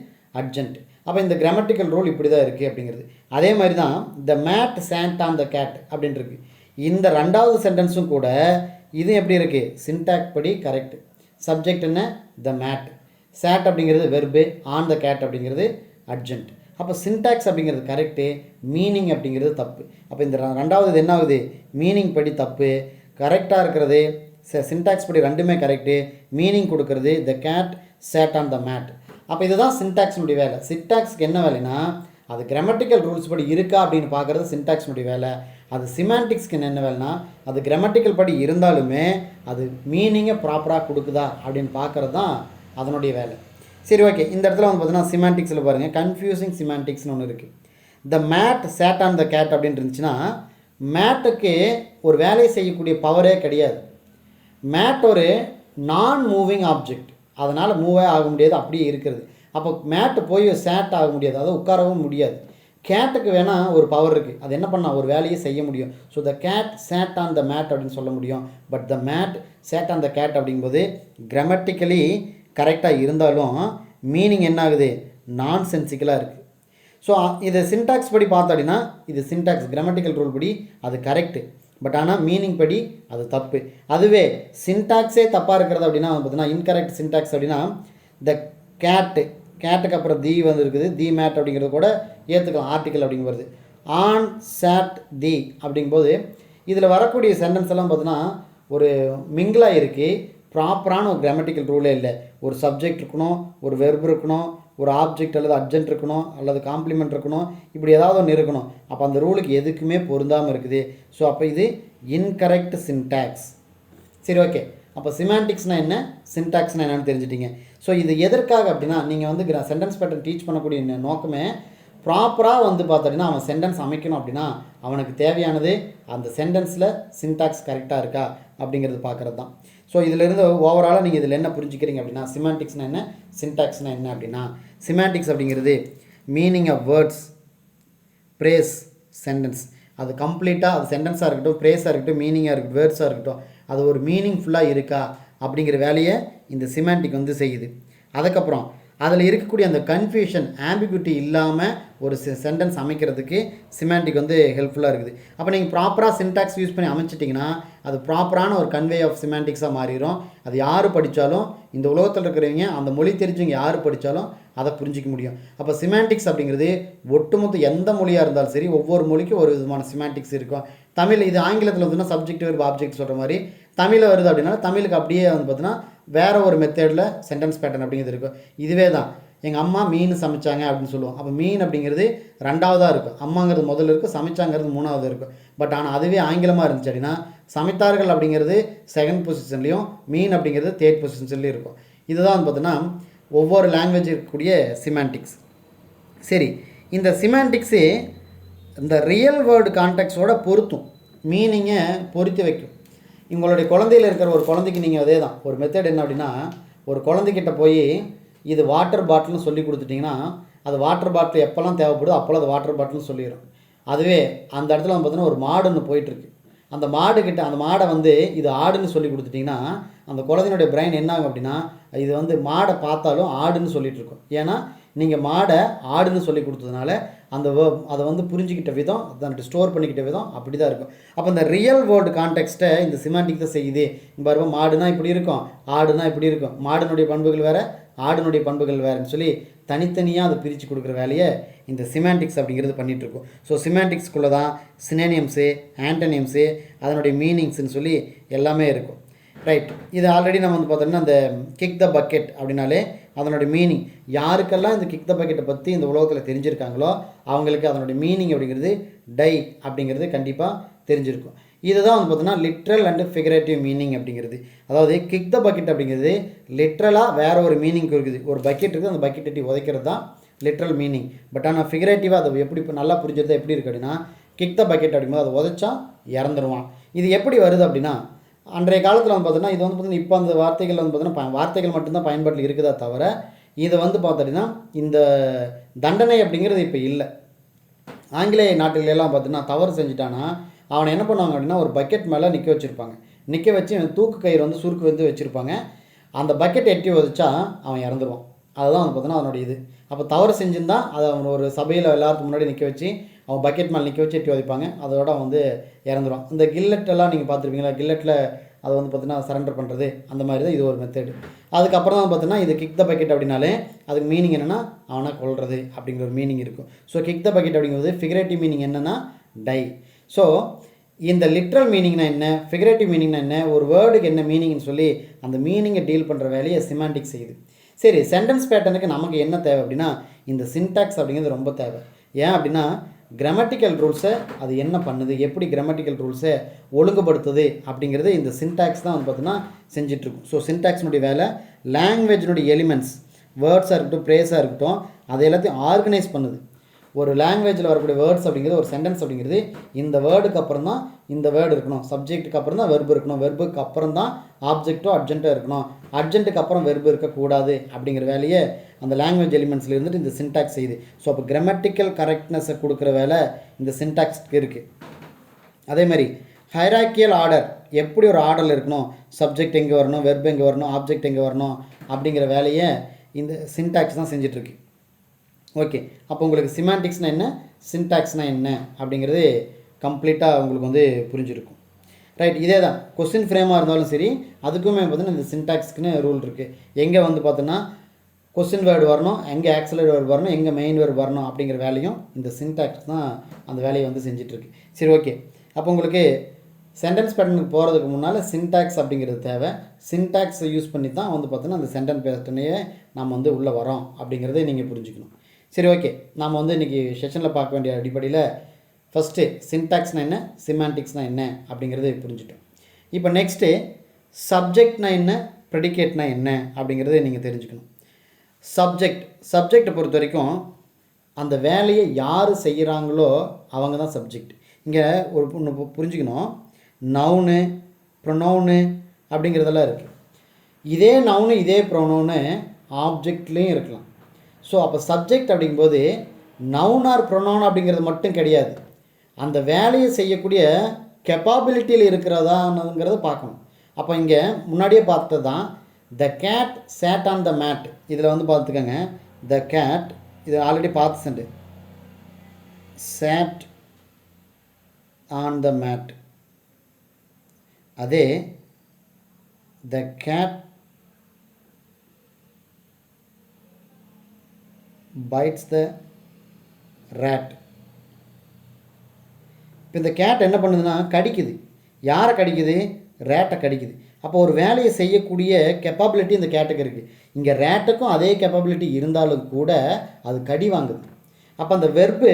அட்ஜென்ட். அப்போ இந்த கிராமட்டிக்கல் ரூல் இப்படி தான் இருக்குது அப்படிங்கிறது. அதே மாதிரி தான் the mat sat on the cat அப்படின்ட்டு இருக்குது. இந்த 2வது சென்டென்ஸும் கூட இது எப்படி இருக்குது, சின்டாக்ஸ் படி கரெக்ட். சப்ஜெக்ட் என்ன, த மேட், சேட் அப்படிங்கிறது வெர்பு, ஆன் த கேட் அப்படிங்கிறது அட்ஜென்ட். அப்போ சின்டாக்ஸ் அப்படிங்கிறது கரெக்டு, மீனிங் அப்படிங்கிறது தப்பு. அப்போ இந்த 2வது இது என்ன ஆகுது, மீனிங் படி தப்பு, கரெக்டாக இருக்கிறது சின்டாக்ஸ் படி ரெண்டுமே கரெக்டு, மீனிங் கொடுக்கறது the cat sat on the mat. அப்போ இதுதான் சின்டாக்ஸினுடைய வேலை. சின்டாக்ஸுக்கு என்ன வேலைன்னா அது கிராமட்டிக்கல் ரூல்ஸ் படி இருக்கா அப்படின்னு பார்க்குறது சின்டாக்ஸினுடைய வேலை. அது சிமான்டிக்ஸ்க்கு என்ன வேலைன்னா அது கிராமட்டிக்கல் படி இருந்தாலுமே அது மீனிங்கை ப்ராப்பராக கொடுக்குதா அப்படின்னு பார்க்குறது தான் அதனுடைய வேலை. சரி, ஓகே. இந்த இடத்துல வந்து பார்த்தீங்கன்னா சிமான்டிக்ஸில் பாருங்கள் கன்ஃபியூசிங் சிமான்டிக்ஸ்னு ஒன்று இருக்குது. The mat sat on the cat அப்படின்னு இருந்துச்சுன்னா மேட்டுக்கு ஒரு வேலை செய்யக்கூடிய பவரே கிடையாது. மேட் ஒரு நான் மூவிங் ஆப்ஜெக்ட், அதனால் மூவே ஆக முடியாது, அப்படியே இருக்கிறது. அப்போ மேட்டு போய் சேட் ஆக முடியாது, அதாவது உட்காரவும் முடியாது. கேட்டுக்கு வேணால் ஒரு பவர் இருக்குது, அது என்ன பண்ணால் ஒரு வேலையை செய்ய முடியும். So the cat sat on the mat அப்படின்னு சொல்ல முடியும். But the mat sat on the cat அப்படிங்கும்போது கிராமட்டிக்கலி கரெக்டாக இருந்தாலும் மீனிங் என்ன ஆகுது, நான் சென்சிக்கலாக இருக்குது. ஸோ இது சின்டாக்ஸ் படி பார்த்தோம் அப்படின்னா இது சின்டாக்ஸ் கிராமட்டிக்கல் ரூல் படி அது கரெக்டு, பட் ஆனால் மீனிங் படி அது தப்பு. அதுவே சின்டாக்ஸே தப்பாக இருக்கிறது அப்படின்னா பார்த்தீங்கன்னா இன்கரெக்ட் சின்டாக்ஸ் அப்படின்னா த கேட்டுக்கு அப்புறம் தி வந்து இருக்குது, தி மேட் அப்படிங்கிறது கூட ஏற்றுக்கலாம், ஆர்டிக்கல் அப்படிங்க வருது. ஆன் சேட் தி அப்படிங்கும்போது இதில் வரக்கூடிய சென்டென்ஸ் எல்லாம் பார்த்தீங்கன்னா ஒரு மிங்கிளாக இருக்குது, ப்ராப்பரான ஒரு கிராமட்டிக்கல் ரூலே இல்லை. ஒரு சப்ஜெக்ட் இருக்கணும், ஒரு வெர்ப் இருக்கணும், ஒரு ஆப்ஜெக்ட் அல்லது அட்ஜென்ட் இருக்கணும், அல்லது காம்ப்ளிமெண்ட் இருக்கணும், இப்படி ஏதாவது ஒன்று இருக்கணும். அப்போ அந்த ரூலுக்கு எதுக்குமே பொருந்தாமல் இருக்குது. ஸோ அப்போ இது இன்கரெக்ட் சின்டாக்ஸ். சரி, ஓகே. அப்போ சிமாண்டிக்ஸ்னால் என்ன, சின்டாக்ஸ்னால் என்னென்னு தெரிஞ்சிட்டிங்க. ஸோ இது எதற்காக அப்படின்னா நீங்கள் வந்து சென்டென்ஸ் பேட்டர்ன் டீச் பண்ணக்கூடிய நோக்கமே ப்ராப்பராக வந்து பார்த்தோன்னா அவன் சென்டென்ஸ் அமைக்கணும் அப்படின்னா அவனுக்கு தேவையானது அந்த சென்டென்ஸில் சின்டாக்ஸ் கரெக்டாக இருக்கா அப்படிங்கிறது பார்க்குறது தான். ஸோ இதிலிருந்து ஓவராலாக நீங்கள் இதில் என்ன புரிஞ்சுக்கிறீங்க அப்படின்னா சிமாண்டிக்ஸ்னால் என்ன, சின்டாக்ஸ்னால் என்ன அப்படின்னா சிமாண்டிக்ஸ் அப்படிங்கிறது meaning of words, phrase, sentence, அது கம்ப்ளீட்டாக அது சென்டென்ஸாக இருக்கட்டும், ப்ரேஸாக இருக்கட்டும், மீனிங்காக இருக்கட்டும், வேர்ட்ஸாக இருக்கட்டும், அது ஒரு மீனிங்ஃபுல்லாக இருக்கா அப்படிங்கிற வேலையை இந்த சிமாண்டிக் வந்து செய்யுது. அதுக்கப்புறம் அதில் இருக்கக்கூடிய அந்த கன்ஃபியூஷன், ஆம்பிகுட்டி இல்லாமல் ஒரு சென்டென்ஸ் அமைக்கிறதுக்கு சிமாண்டிக் வந்து ஹெல்ப்ஃபுல்லாக இருக்குது. அப்போ நீங்கள் ப்ராப்பராக சின்டாக்ஸ் யூஸ் பண்ணி அமைச்சிட்டிங்கன்னா அது ப்ராப்பரான ஒரு கன்வே ஆஃப் சிமாண்டிக்ஸாக மாறிடும். அது யார் படித்தாலும், இந்த உலகத்தில் இருக்கிறவங்க அந்த மொழி தெரிஞ்சவங்க யார் படித்தாலும் அதை புரிஞ்சிக்க முடியும். அப்போ சிமாண்டிக்ஸ் அப்படிங்கிறது ஒட்டுமொத்த எந்த மொழியாக இருந்தாலும் சரி ஒவ்வொரு மொழிக்கும் ஒரு விதமான சிமாண்டிக்ஸ் இருக்கும். தமிழ் இது ஆங்கிலத்தில் வந்துன்னா சப்ஜெக்ட் வெர்ப் ஆப்ஜெக்ட் சொல்கிற மாதிரி தமிழில் வருது அப்படின்னா தமிழுக்கு அப்படியே வந்து பார்த்தீங்கன்னா வேறு ஒரு மெத்தடில் சென்டென்ஸ் பேட்டர்ன் அப்படிங்கிறது இருக்கும். இதுவே தான் எங்கள் அம்மா மீன் சமைச்சாங்க அப்படின்னு சொல்லுவோம். அப்போ மீன் அப்படிங்கிறது ரெண்டாவதாக இருக்கும், அம்மாங்கிறது முதல்ல இருக்கும், சமைச்சாங்கிறது மூணாவது இருக்கும். பட் ஆனால் அதுவே ஆங்கிலமாக இருந்துச்சு அப்படின்னா சமைத்தார்கள் அப்படிங்கிறது செகண்ட் பொசிஷன்லேயும் மீன் அப்படிங்கிறது தேர்ட் பொசிஷன்லேயும் இருக்கும். இதுதான் வந்து பார்த்தீங்கன்னா ஒவ்வொரு லாங்குவேஜ் இருக்கக்கூடிய சிமாண்டிக்ஸ். சரி, இந்த சிமாண்டிக்ஸு இந்த ரியல் வேர்டு கான்டெக்ட்ஸோட பொருத்தும், மீனிங்கை பொருத்தி வைக்கும். உங்களுடைய குழந்தையில் இருக்கிற ஒரு குழந்தைக்கு நீங்கள் அதே தான் ஒரு மெத்தட் என்ன அப்படின்னா ஒரு குழந்தைகிட்ட போய் இது வாட்டர் பாட்டில்னு சொல்லி கொடுத்துட்டிங்கன்னா அது வாட்டர் பாட்டில் எப்போல்லாம் தேவைப்படுதோ அப்போல்லாம் அது வாட்டர் பாட்டில்னு சொல்லிடும். அதுவே அந்த இடத்துல வந்து பார்த்தீங்கன்னா ஒரு மாடுன்னு போயிட்டுருக்கு, அந்த மாடுகிட்ட அந்த மாடை வந்து இது ஆடுன்னு சொல்லி கொடுத்துட்டிங்கன்னா அந்த குழந்தையினுடைய பிரெயின் என்ன ஆகும் அப்படின்னா இது வந்து மாடை பார்த்தாலும் ஆடுன்னு சொல்லிகிட்டு இருக்கும். ஏன்னா நீங்கள் மாடை ஆடுன்னு சொல்லி கொடுத்ததுனால அந்த அதை வந்து புரிஞ்சிக்கிட்ட விதம், அதை ஸ்டோர் பண்ணிக்கிட்ட விதம் அப்படி தான் இருக்கும். அப்போ இந்த ரியல் வேர்ல்டு கான்டெக்ஸ்ட்டை இந்த சிமாண்டிக் தான் செய்யுது. பாருங்க, மாடுனா இப்படி இருக்கும், ஆடுனா இப்படி இருக்கும், மாடுனுடைய பண்புகள் வேறு, ஆடுனுடைய பண்புகள் வேறுன்னு சொல்லி தனித்தனியாக அதை பிரித்து கொடுக்குற வேலையை இந்த சிமாண்டிக்ஸ் அப்படிங்கிறது பண்ணிகிட்ருக்கோம். ஸோ சிமாண்டிக்ஸ்குள்ளே தான் சினோனிம்ஸு, ஆன்டோனிம்ஸு, அதனுடைய மீனிங்ஸ்ன்னு சொல்லி எல்லாமே இருக்கும். ரைட், இது ஆல்ரெடி நம்ம வந்து பார்த்தோம்னா அந்த கிக் த பக்கெட் அப்படின்னாலே அதனுடைய மீனிங், யாருக்கெல்லாம் இந்த கிக் த பக்கெட்டை பற்றி இந்த உலகத்தில் தெரிஞ்சிருக்காங்களோ அவங்களுக்கு அதனுடைய மீனிங் அப்படிங்கிறது டை அப்படிங்கிறது கண்டிப்பாக தெரிஞ்சிருக்கும். இதுதான் வந்து பார்த்தோன்னா லிட்ரல் அண்டு ஃபிகரேட்டிவ் மீனிங் அப்படிங்கிறது. அதாவது கிக் த பக்கெட் அப்படிங்கிறது லிட்ரலாக வேறு ஒரு மீனிங் இருக்குது, ஒரு பக்கெட் இருக்குது, அந்த பக்கெட் எட்டி உதைக்கிறது தான் லிட்ரல் மீனிங். பட் ஆனால் ஃபிகரேட்டிவாக அதை எப்படி இப்போ நல்லா புரிஞ்சுறது எப்படி இருக்குது அப்படின்னா கிக் த பக்கெட் அப்படிங்கும்போது அதை உதைச்சா இறந்துருவான். இது எப்படி வருது அப்படின்னா அன்றைய காலத்தில் வந்து பார்த்தோன்னா இது வந்து பார்த்தீங்கன்னா இப்போ அந்த வார்த்தைகள் வந்து பார்த்தீங்கன்னா வார்த்தைகள் மட்டும்தான் பயன்பாட்டில் இருக்குதா தவிர இதை வந்து பார்த்தோன்னா இந்த தண்டனை அப்படிங்கிறது இப்போ இல்லை. ஆங்கிலேய நாட்டிலெல்லாம் பார்த்தீங்கன்னா தவறு செஞ்சுட்டானா அவனை என்ன பண்ணுவாங்க அப்படின்னா ஒரு பக்கெட் மேலே நிற்க வச்சுருப்பாங்க, நிற்க வச்சு தூக்கு கயிறு வந்து சுருக்கு வந்து வச்சுருப்பாங்க, அந்த பக்கெட் எட்டி வச்சா அவன் இறந்துருவான். அதுதான் வந்து பார்த்தோன்னா அதனுடைய இது. அப்போ தவறு செஞ்சுருந்தான் அதை அவன் ஒரு சபையில் எல்லாத்துக்கு முன்னாடி நிற்க வச்சு அவன் பக்கெட் மேலே நிற்க வச்சு எட்டி உதைப்பாங்க, அதோட வந்து இறந்துருவான். இந்த கில்லெட்டெல்லாம் நீங்கள் பார்த்துருப்பீங்களா, கில்லெட்டில் அதை வந்து பார்த்தீங்கன்னா சரண்டர் பண்ணுறது, அந்த மாதிரி தான் இது ஒரு மெத்தடு. அதுக்கப்புறம் தான் பார்த்தீங்கன்னா இது கிக் த பக்கெட் அப்படின்னாலே அதுக்கு மீனிங் என்னென்னா அவனை கொல்றது அப்படிங்கிற ஒரு மீனிங் இருக்கும். ஸோ கிக் த பக்கெட் அப்படிங்கிறது ஃபிகரேட்டிவ் மீனிங் என்னென்னா டை. ஸோ இந்த லிட்ரல் மீனிங்னா என்ன, ஃபிகரேட்டிவ் மீனிங்னா என்ன, ஒரு வேர்டுக்கு என்ன மீனிங்னு சொல்லி அந்த மீனிங்கை டீல் பண்ணுற வேலையை சிமாண்டிக் செய்யுது. சரி, சென்டென்ஸ் பேட்டர்னுக்கு நமக்கு என்ன தேவை அப்படின்னா இந்த சின்டாக்ஸ் அப்படிங்கிறது ரொம்ப தேவை. ஏன் அப்படின்னா கிராமட்டிக்கல் ரூல்ஸை அது என்ன பண்ணுது, எப்படி கிராமட்டிக்கல் ரூல்ஸை ஒழுங்குபடுத்துது அப்படிங்கிறது இந்த சின்டாக்ஸ் தான் வந்து பார்த்தீங்கன்னா செஞ்சிட்ருக்கும். ஸோ சின்டாக்ஸினுடைய வேலை லாங்குவேஜினுடைய எலிமெண்ட்ஸ், வேர்ட்ஸாக இருக்கட்டும், ப்ரேஸாக இருக்கட்டும், அதை எல்லாத்தையும் ஆர்கனைஸ் பண்ணுது. ஒரு லாங்குவேஜில் வரக்கூடிய வேர்ட்ஸ் அப்படிங்கிறது ஒரு சென்டென்ஸ் அப்படிங்கிறது இந்த வேர்டுக்கு அப்புறம் தான் இந்த வேர்டு இருக்கணும், சப்ஜெக்ட்டுக்கு அப்புறம் தான் வெர்பு இருக்கணும், வெர்புக்கு அப்புறம் தான் ஆப்ஜெக்டோ அட்ஜென்ட்டோ இருக்கணும், அட்ஜென்ட்டுக்கு அப்புறம் வெர்பு இருக்கக்கூடாது அப்படிங்கிற வேலையை அந்த லாங்குவேஜ் எலிமெண்ட்ஸில் இருந்துட்டு இந்த சின்டாக்ஸ் செய்யுது. ஸோ அப்போ கிராமட்டிக்கல் கரெக்ட்னஸை கொடுக்குற வேலை இந்த சின்டாக்ஸ்க்கு இருக்குது. அதே மாதிரி ஹைராக்கியல் ஆர்டர், எப்படி ஒரு ஆர்டரில் இருக்கணும், சப்ஜெக்ட் எங்கே வரணும், வெர்பு எங்கே வரணும், ஆப்ஜெக்ட் எங்கே வரணும் அப்படிங்கிற வேலையை இந்த சின்டாக்ஸ் தான் செஞ்சிட்ருக்கு. ஓகே, அப்போ உங்களுக்கு சிமாண்டிக்ஸ்னால் என்ன, சின்டாக்ஸ்னால் என்ன அப்படிங்கிறது கம்ப்ளீட்டாக உங்களுக்கு வந்து புரிஞ்சிருக்கும். ரைட், இதே தான் கொஸ்டின் ஃப்ரேமாக இருந்தாலும் சரி, அதுக்குமே பார்த்தீங்கன்னா இந்த சின்டாக்ஸ்க்குன்னு ரூல் இருக்குது. எங்கே வந்து பார்த்தோன்னா கொஸ்டின் வேர்டு வரணும், எங்கே ஆக்சிலரி வேர்டு வரணும், எங்கே மெயின் வேர்டு வரணும் அப்படிங்கிற வேலையும் இந்த சின்டாக்ஸ் தான் அந்த வேலையை வந்து செஞ்சிட்ருக்கு. சரி, ஓகே. அப்போ உங்களுக்கு சென்டென்ஸ் பேட்டர்னுக்கு போகிறதுக்கு முன்னால் சின்டாக்ஸ் அப்படிங்கிறது தேவை. சின்டாக்ஸை யூஸ் பண்ணி தான் வந்து பார்த்தோன்னா அந்த சென்டென்ஸ் பேட்டர்னையே நம்ம வந்து உள்ளே வரோம் அப்படிங்கிறத நீங்கள் புரிஞ்சுக்கணும். சரி, ஓகே. நாம் வந்து இன்றைக்கி செஷனில் பார்க்க வேண்டிய அடிப்படையில் ஃபஸ்ட்டு சின்டாக்ஸ்னால் என்ன, சிமாண்டிக்ஸ்னால் என்ன அப்படிங்கிறது புரிஞ்சுட்டோம். இப்போ நெக்ஸ்ட்டு சப்ஜெக்ட்னா என்ன, ப்ரெடிகேட்னா என்ன அப்படிங்கிறத நீங்கள் தெரிஞ்சுக்கணும். சப்ஜெக்டை பொறுத்த வரைக்கும் அந்த வேலையை யார் செய்கிறாங்களோ அவங்க தான் சப்ஜெக்ட். இங்கே ஒரு ஒன்று புரிஞ்சுக்கணும், நவுனு ப்ரொனவுனு அப்படிங்கிறதெல்லாம் இருக்குது. இதே நவுனு இதே ப்ரொனவுனு ஆப்ஜெக்ட்லேயும் இருக்கலாம். ஸோ அப்போ சப்ஜெக்ட் அப்படிங்கும்போது நவுன் ஆர் ப்ரொனவுன் அப்படிங்கிறது மட்டும் கிடையாது, அந்த வேலையை செய்யக்கூடிய கெப்பாபிலிட்டியில் இருக்கிறதாங்கிறத பார்க்கணும். அப்போ இங்கே முன்னாடியே பார்த்தது தான் the cat sat on the mat. இதில் வந்து பார்த்துக்கோங்க, த கேட் இது ஆல்ரெடி பார்த்து சேட் ஆன் த மேட். அதே the cat bites the rat. இப்போ இந்த கேட் என்ன பண்ணுதுன்னா கடிக்குது. யாரை கடிக்குது, ரேட்டை கடிக்குது. அப்போ ஒரு வேலையை செய்யக்கூடிய கெப்பாபிலிட்டி இந்த கேட்டுக்கு இருக்குது. இங்கே ரேட்டுக்கும் அதே கெப்பாபிலிட்டி இருந்தாலும் கூட அது கடி வாங்குது. அப்போ அந்த வெர்பு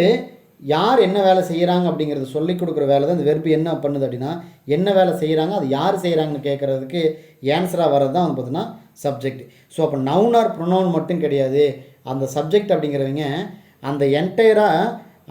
யார் என்ன வேலை செய்கிறாங்க அப்படிங்கிறது சொல்லி கொடுக்குற வேலை தான் இந்த வெர்பு என்ன பண்ணுது அப்படின்னா, என்ன வேலை செய்கிறாங்க, அது யார் செய்கிறாங்கன்னு கேட்குறதுக்கு ஆன்சராக வர்றது தான் வந்து பார்த்தீங்கன்னா சப்ஜெக்ட். ஸோ அப்போ நவுன் ஆர் ப்ரொனவுன் மட்டும் கிடையாது, அந்த சப்ஜெக்ட் அப்படிங்கிறவங்க அந்த என்டையராக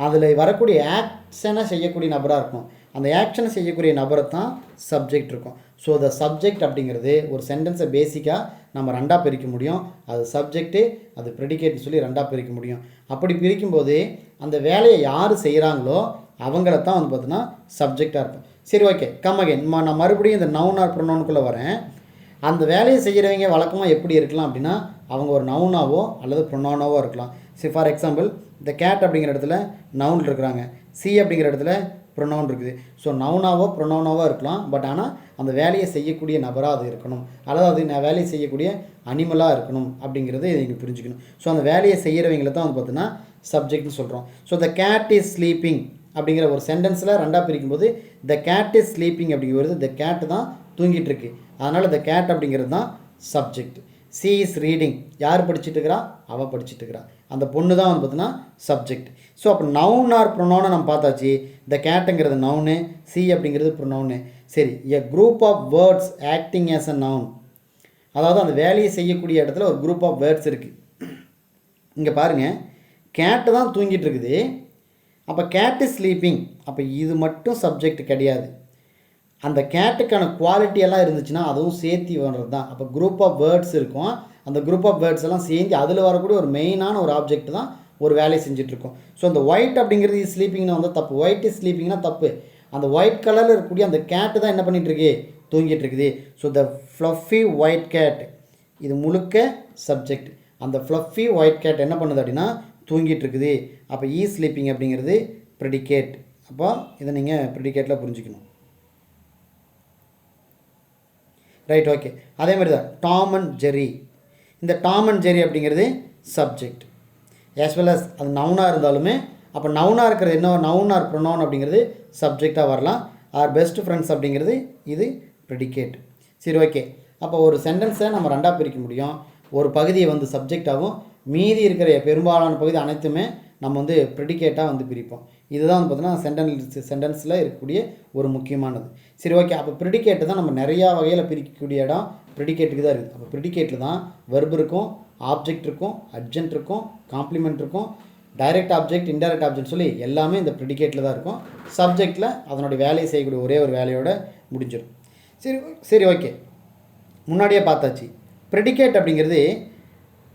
அதில் வரக்கூடிய ஆக்ஷனை செய்யக்கூடிய நபராக இருக்கும். அந்த ஆக்ஷனை செய்யக்கூடிய நபரை தான் சப்ஜெக்ட் இருக்கும். ஸோ த சப்ஜெக்ட் அப்படிங்கிறது ஒரு சென்டென்ஸை பேசிக்காக நம்ம ரெண்டாக பிரிக்க முடியும். அது சப்ஜெக்ட்டு, அது ப்ரெடிகேட்னு சொல்லி ரெண்டாக பிரிக்க முடியும். அப்படி பிரிக்கும்போது அந்த வேலையை யார் செய்கிறாங்களோ அவங்கள தான் வந்து பார்த்தீங்கன்னா சப்ஜெக்டாக இருக்கும். சரி, ஓகே, கம் அகைன். நான் மறுபடியும் இந்த நவுன் ஆர் ப்ரொனவுனுக்குள்ளே வரேன். அந்த வேலையை செய்கிறவங்க வழக்கமாக எப்படி இருக்கலாம் அப்படின்னா, அவங்க ஒரு நவுனாவோ அல்லது ப்ரொனவுனாவோ இருக்கலாம். சரி, ஃபார் எக்ஸாம்பிள் இந்த கேட் அப்படிங்கிற இடத்துல நவுன் இருக்கிறாங்க, சி அப்படிங்கிற இடத்துல ப்ரொனவுன் இருக்குது. ஸோ நவுனாவோ ப்ரொனவுனாவோ இருக்கலாம். பட் ஆனால் அந்த வேலையை செய்யக்கூடிய நபராக அது இருக்கணும், அல்லது அது வேலையை செய்யக்கூடிய அனிமலாக இருக்கணும் அப்படிங்கிறத நீங்கள் புரிஞ்சுக்கணும். ஸோ அந்த வேலையை செய்கிறவங்களை தான் வந்து பார்த்தீங்கன்னா சப்ஜெக்ட்னு சொல்கிறோம். So the cat is sleeping அப்படிங்கிற ஒரு சென்டென்ஸில் ரெண்டாக பிரிக்கும்போது த கேட் இஸ் ஸ்லீப்பிங் அப்படிங்கிறது த கேட்டு தான் தூங்கிட்டு இருக்கு, அதனால் த கேட் அப்படிங்கிறது தான் சப்ஜெக்ட். சி இஸ் ரீடிங், யார் படிச்சுட்டு இருக்கிறா, அவள் படிச்சுட்டு இருக்கிறா, அந்த பொண்ணு தான் வந்து பார்த்தீங்கன்னா சப்ஜெக்ட். ஸோ அப்போ நவுன் ஆர் ப்ரொனவுனை நம்ம பார்த்தாச்சு. த கேட்டுங்கிறது நவுனு, சி அப்படிங்கிறது ப்ரொனவுனு. சரி, a group of words acting as a noun, அதாவது அந்த வேலையை செய்யக்கூடிய இடத்துல ஒரு குரூப் ஆஃப் வேர்ட்ஸ் இருக்குது. இங்கே பாருங்கள், கேட்டு தான் தூங்கிட்டு இருக்குது. அப்போ கேட் இஸ் ஸ்லீப்பிங், அப்போ இது மட்டும் சப்ஜெக்ட் கிடையாது, அந்த கேட்டுக்கான குவாலிட்டியெல்லாம் இருந்துச்சுன்னா அதுவும் சேர்த்தி வர்றது தான். அப்போ குரூப் ஆஃப் வேர்ட்ஸ் இருக்கும், அந்த குரூப் ஆஃப் வேர்ட்ஸ் எல்லாம் சேர்ந்து அதில் வரக்கூடிய ஒரு மெயினான ஒரு ஆப்ஜெக்ட் தான் ஒரு வேலையை செஞ்சிட்ருக்கோம். ஸோ அந்த ஒயிட் அப்படிங்கிறது ஸ்லீப்பிங்னா வந்து தப்பு, ஒயிட் இஸ் ஸ்லீப்பிங்னா தப்பு. அந்த ஒயிட் கலரில் இருக்கக்கூடிய அந்த கேட்டு தான் என்ன பண்ணிகிட்ருக்கு, தூங்கிட்டு இருக்குது. So the fluffy white cat, இது முழுக்க சப்ஜெக்ட். அந்த ஃப்ளஃபி ஒயிட் கேட் என்ன பண்ணுது அப்படின்னா தூங்கிட்டு இருக்குது. அப்போ ஈ ஸ்லீப்பிங் அப்படிங்கிறது ப்ரெடிகேட். அப்போ இதை நீங்கள் ப்ரெடிகேட்டில் புரிஞ்சுக்கணும். Right, okay. அதே மாதிரி தான் டாம் அண்ட் ஜெர்ரி, இந்த டாம் அண்ட் ஜெர்ரி அப்படிங்கிறது சப்ஜெக்ட் ஆஸ் வெல் அஸ் அது நவுனாக இருந்தாலுமே. அப்போ நவுனாக இருக்கிறது என்ன, நவுன் ஆர் ப்ரொனவுன் அப்படிங்கிறது சப்ஜெக்டாக வரலாம். ஆர் பெஸ்ட் ஃப்ரெண்ட்ஸ் அப்படிங்கிறது இது ப்ரெடிகேட். சரி, ஓகே. அப்போ ஒரு சென்டென்ஸை நம்ம ரெண்டாக பிரிக்க முடியும். ஒரு பகுதியை வந்து சப்ஜெக்டாகவும், மீதி இருக்கிற பெரும்பாலான பகுதி அனைத்துமே நம்ம வந்து ப்ரெடிகேட்டாக வந்து பிரிப்போம். இதுதான் வந்து பார்த்தீங்கன்னா சென்டென்ஸில் இருக்கக்கூடிய ஒரு முக்கியமானது. சரி, ஓகே. அப்போ ப்ரெடிகேட்டு தான் நம்ம நிறையா வகையில் பிரிக்கக்கூடிய இடம் ப்ரெடிகேட்டுக்கு தான் இருக்குது. அப்போ ப்ரெடிகேட்டில் தான் வெர்பு இருக்கும், ஆப்ஜெக்ட் இருக்கும், அட்ஜென்ட் இருக்கும், காம்ப்ளிமெண்ட் இருக்கும், டைரக்ட் ஆப்ஜெக்ட், இன்டைரக்ட் ஆப்ஜெக்ட் சொல்லி எல்லாமே இந்த ப்ரெடிகேட்டில் தான் இருக்கும். சப்ஜெக்டில் அதனுடைய வேலையை செய்யக்கூடிய ஒரே ஒரு வேலையோட முடிஞ்சிடும். சரி ஓகே, முன்னாடியே பார்த்தாச்சு. ப்ரெடிகேட் அப்படிங்கிறது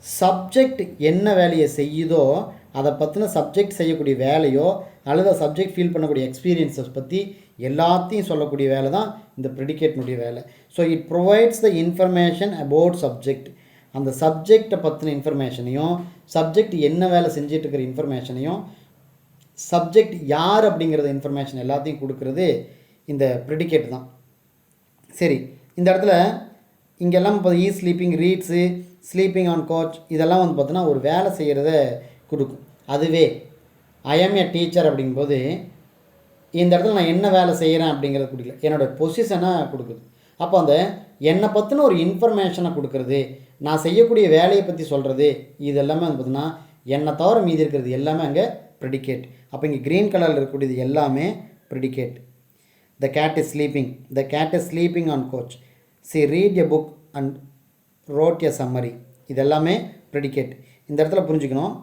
சப்ஜெக்ட் என்ன வேலையை செய்யுதோ அதை பற்றின சப்ஜெக்ட் செய்யக்கூடிய வேலையோ அல்லது சப்ஜெக்ட் ஃபீல் பண்ணக்கூடிய எக்ஸ்பீரியன்ஸஸ் பற்றி எல்லாத்தையும் சொல்லக்கூடிய வேலை தான் இந்த ப்ரெடிகேட்னுடைய வேலை. So it provides the information about subject. அந்த சப்ஜெக்டை பற்றின இன்ஃபர்மேஷனையும், சப்ஜெக்ட் என்ன வேலை செஞ்சிட்டு இருக்கிற இன்ஃபர்மேஷனையும், சப்ஜெக்ட் யார் அப்படிங்கிறத இன்ஃபர்மேஷன் எல்லாத்தையும் கொடுக்கறது இந்த ப்ரெடிகேட் தான். சரி, இந்த இடத்துல இங்கெல்லாம் இப்போ ஸ்லீப்பிங், ரீட்ஸு, ஸ்லீப்பிங் ஆன் கோச் இதெல்லாம் வந்து பார்த்தோன்னா ஒரு வேலை செய்கிறத கொடுக்கும். அதுவே ஐ ஆம் ஏ டீச்சர் அப்படிங்கும்போது இந்த இடத்துல நான் என்ன வேலை செய்கிறேன் அப்படிங்கிறத கொடுக்கல, என்னோடய பொசிஷனை கொடுக்குது. அப்போ அந்த என்னை பற்றின ஒரு இன்ஃபர்மேஷனை கொடுக்குறது, நான் செய்யக்கூடிய வேலையை பற்றி சொல்கிறது, இது எல்லாமே வந்து பார்த்தீங்கன்னா என்னை தவிர மீதி இருக்கிறது எல்லாமே அங்கே ப்ரெடிகேட். அப்போ இங்கே க்ரீன் கலரில் இருக்கக்கூடியது எல்லாமே predicate. The cat is sleeping, the cat is sleeping on couch, she read a book and wrote a summary, இது எல்லாமே ப்ரெடிகேட். இந்த இடத்துல புரிஞ்சுக்கணும்,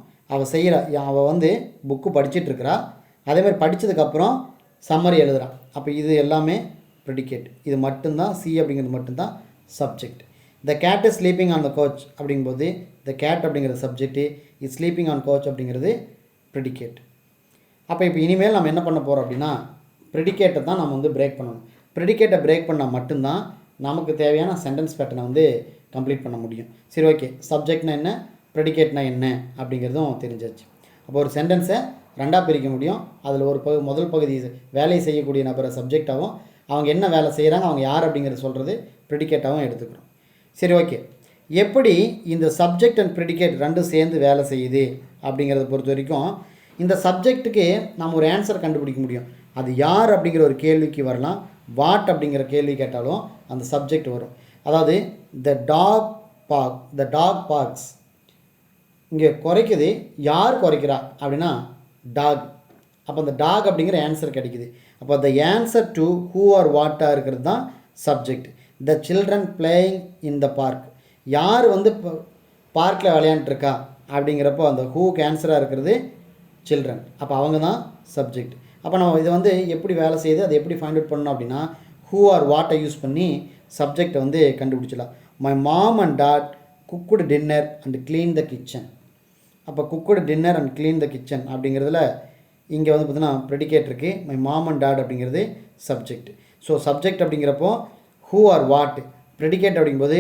அவள் வந்து புக்கு படிச்சிட்ருக்கிறா, அதேமாதிரி படித்ததுக்கப்புறம் சம்மரி எழுதுகிறான். அப்போ இது எல்லாமே ப்ரெடிகேட். இது மட்டும்தான் சி அப்படிங்கிறது மட்டும்தான் subject. The cat is sleeping on the couch அப்படிங்கும்போது த கேட் அப்படிங்கிறது subject, is sleeping on couch அப்படிங்கிறது ப்ரெடிகேட். அப்போ இப்போ இனிமேல் நம்ம என்ன பண்ண போகிறோம் அப்படின்னா ப்ரெடிகேட்டை தான் நம்ம வந்து பிரேக் பண்ணணும். ப்ரெடிகேட்டை பிரேக் பண்ணால் மட்டும்தான் நமக்கு தேவையான சென்டென்ஸ் பேட்டர்னை வந்து கம்ப்ளீட் பண்ண முடியும். சரி ஓகே, சப்ஜெக்ட்னா என்ன, ப்ரெடிகேட்னா என்ன அப்படிங்கிறதும் தெரிஞ்சிச்சு. அப்போ ஒரு சென்டென்ஸை ரெண்டாக பிரிக்க முடியும். அதில் ஒரு முதல் பகுதி வேலையை செய்யக்கூடிய நபரை சப்ஜெக்டாகவும், அவங்க என்ன வேலை செய்கிறாங்க, அவங்க யார் அப்படிங்கிறத சொல்கிறது ப்ரெடிகேட்டாகவும் எடுத்துக்கிறோம். சரி ஓகே, எப்படி இந்த சப்ஜெக்ட் அண்ட் ப்ரெடிகேட் ரெண்டும் சேர்ந்து வேலை செய்யுது அப்படிங்கிறத பொறுத்த வரைக்கும் இந்த சப்ஜெக்ட்டுக்கு நம்ம ஒரு ஆன்சர் கண்டுபிடிக்க முடியும். அது யார் அப்படிங்கிற ஒரு கேள்விக்கு வரலாம், வாட் அப்படிங்கிற கேள்வி கேட்டாலும் அந்த சப்ஜெக்ட் வரும். அதாவது த டாக் பார்க்ஸ், இங்கே குறைக்குது, யார் குறைக்கிறா அப்படின்னா டாக். அப்போ அந்த டாக் அப்படிங்கிற ஆன்சர் கிடைக்குது. அப்போ the answer to who or வாட்டாக இருக்கிறது தான் subject. The children playing in the park, யார் வந்து பார்க்கில் விளையாண்டுருக்கா அப்படிங்கிறப்போ அந்த ஹூக்கு ஆன்சராக இருக்கிறது சில்ட்ரன். அப்போ அவங்க தான் சப்ஜெக்ட். அப்போ நம்ம இதை வந்து எப்படி வேலை செய்யுது, அதை எப்படி ஃபைண்ட் அவுட் பண்ணணும் அப்படின்னா ஹூ ஆர் வாட்டை யூஸ் பண்ணி சப்ஜெக்டை வந்து கண்டுபிடிச்சிடலாம். My mom and dad cooked dinner and clean the kitchen. அப்போ cooked dinner and clean the kitchen அப்படிங்கிறதுல இங்கே வந்து பார்த்தீங்கன்னா ப்ரெடிகேட் இருக்குது, மை மாம் அண்ட் டாட் அப்படிங்கிறது சப்ஜெக்ட். ஸோ சப்ஜெக்ட் அப்படிங்கிறப்போ ஹூ ஆர் வாட், ப்ரெடிகேட் அப்படிங்கும்போது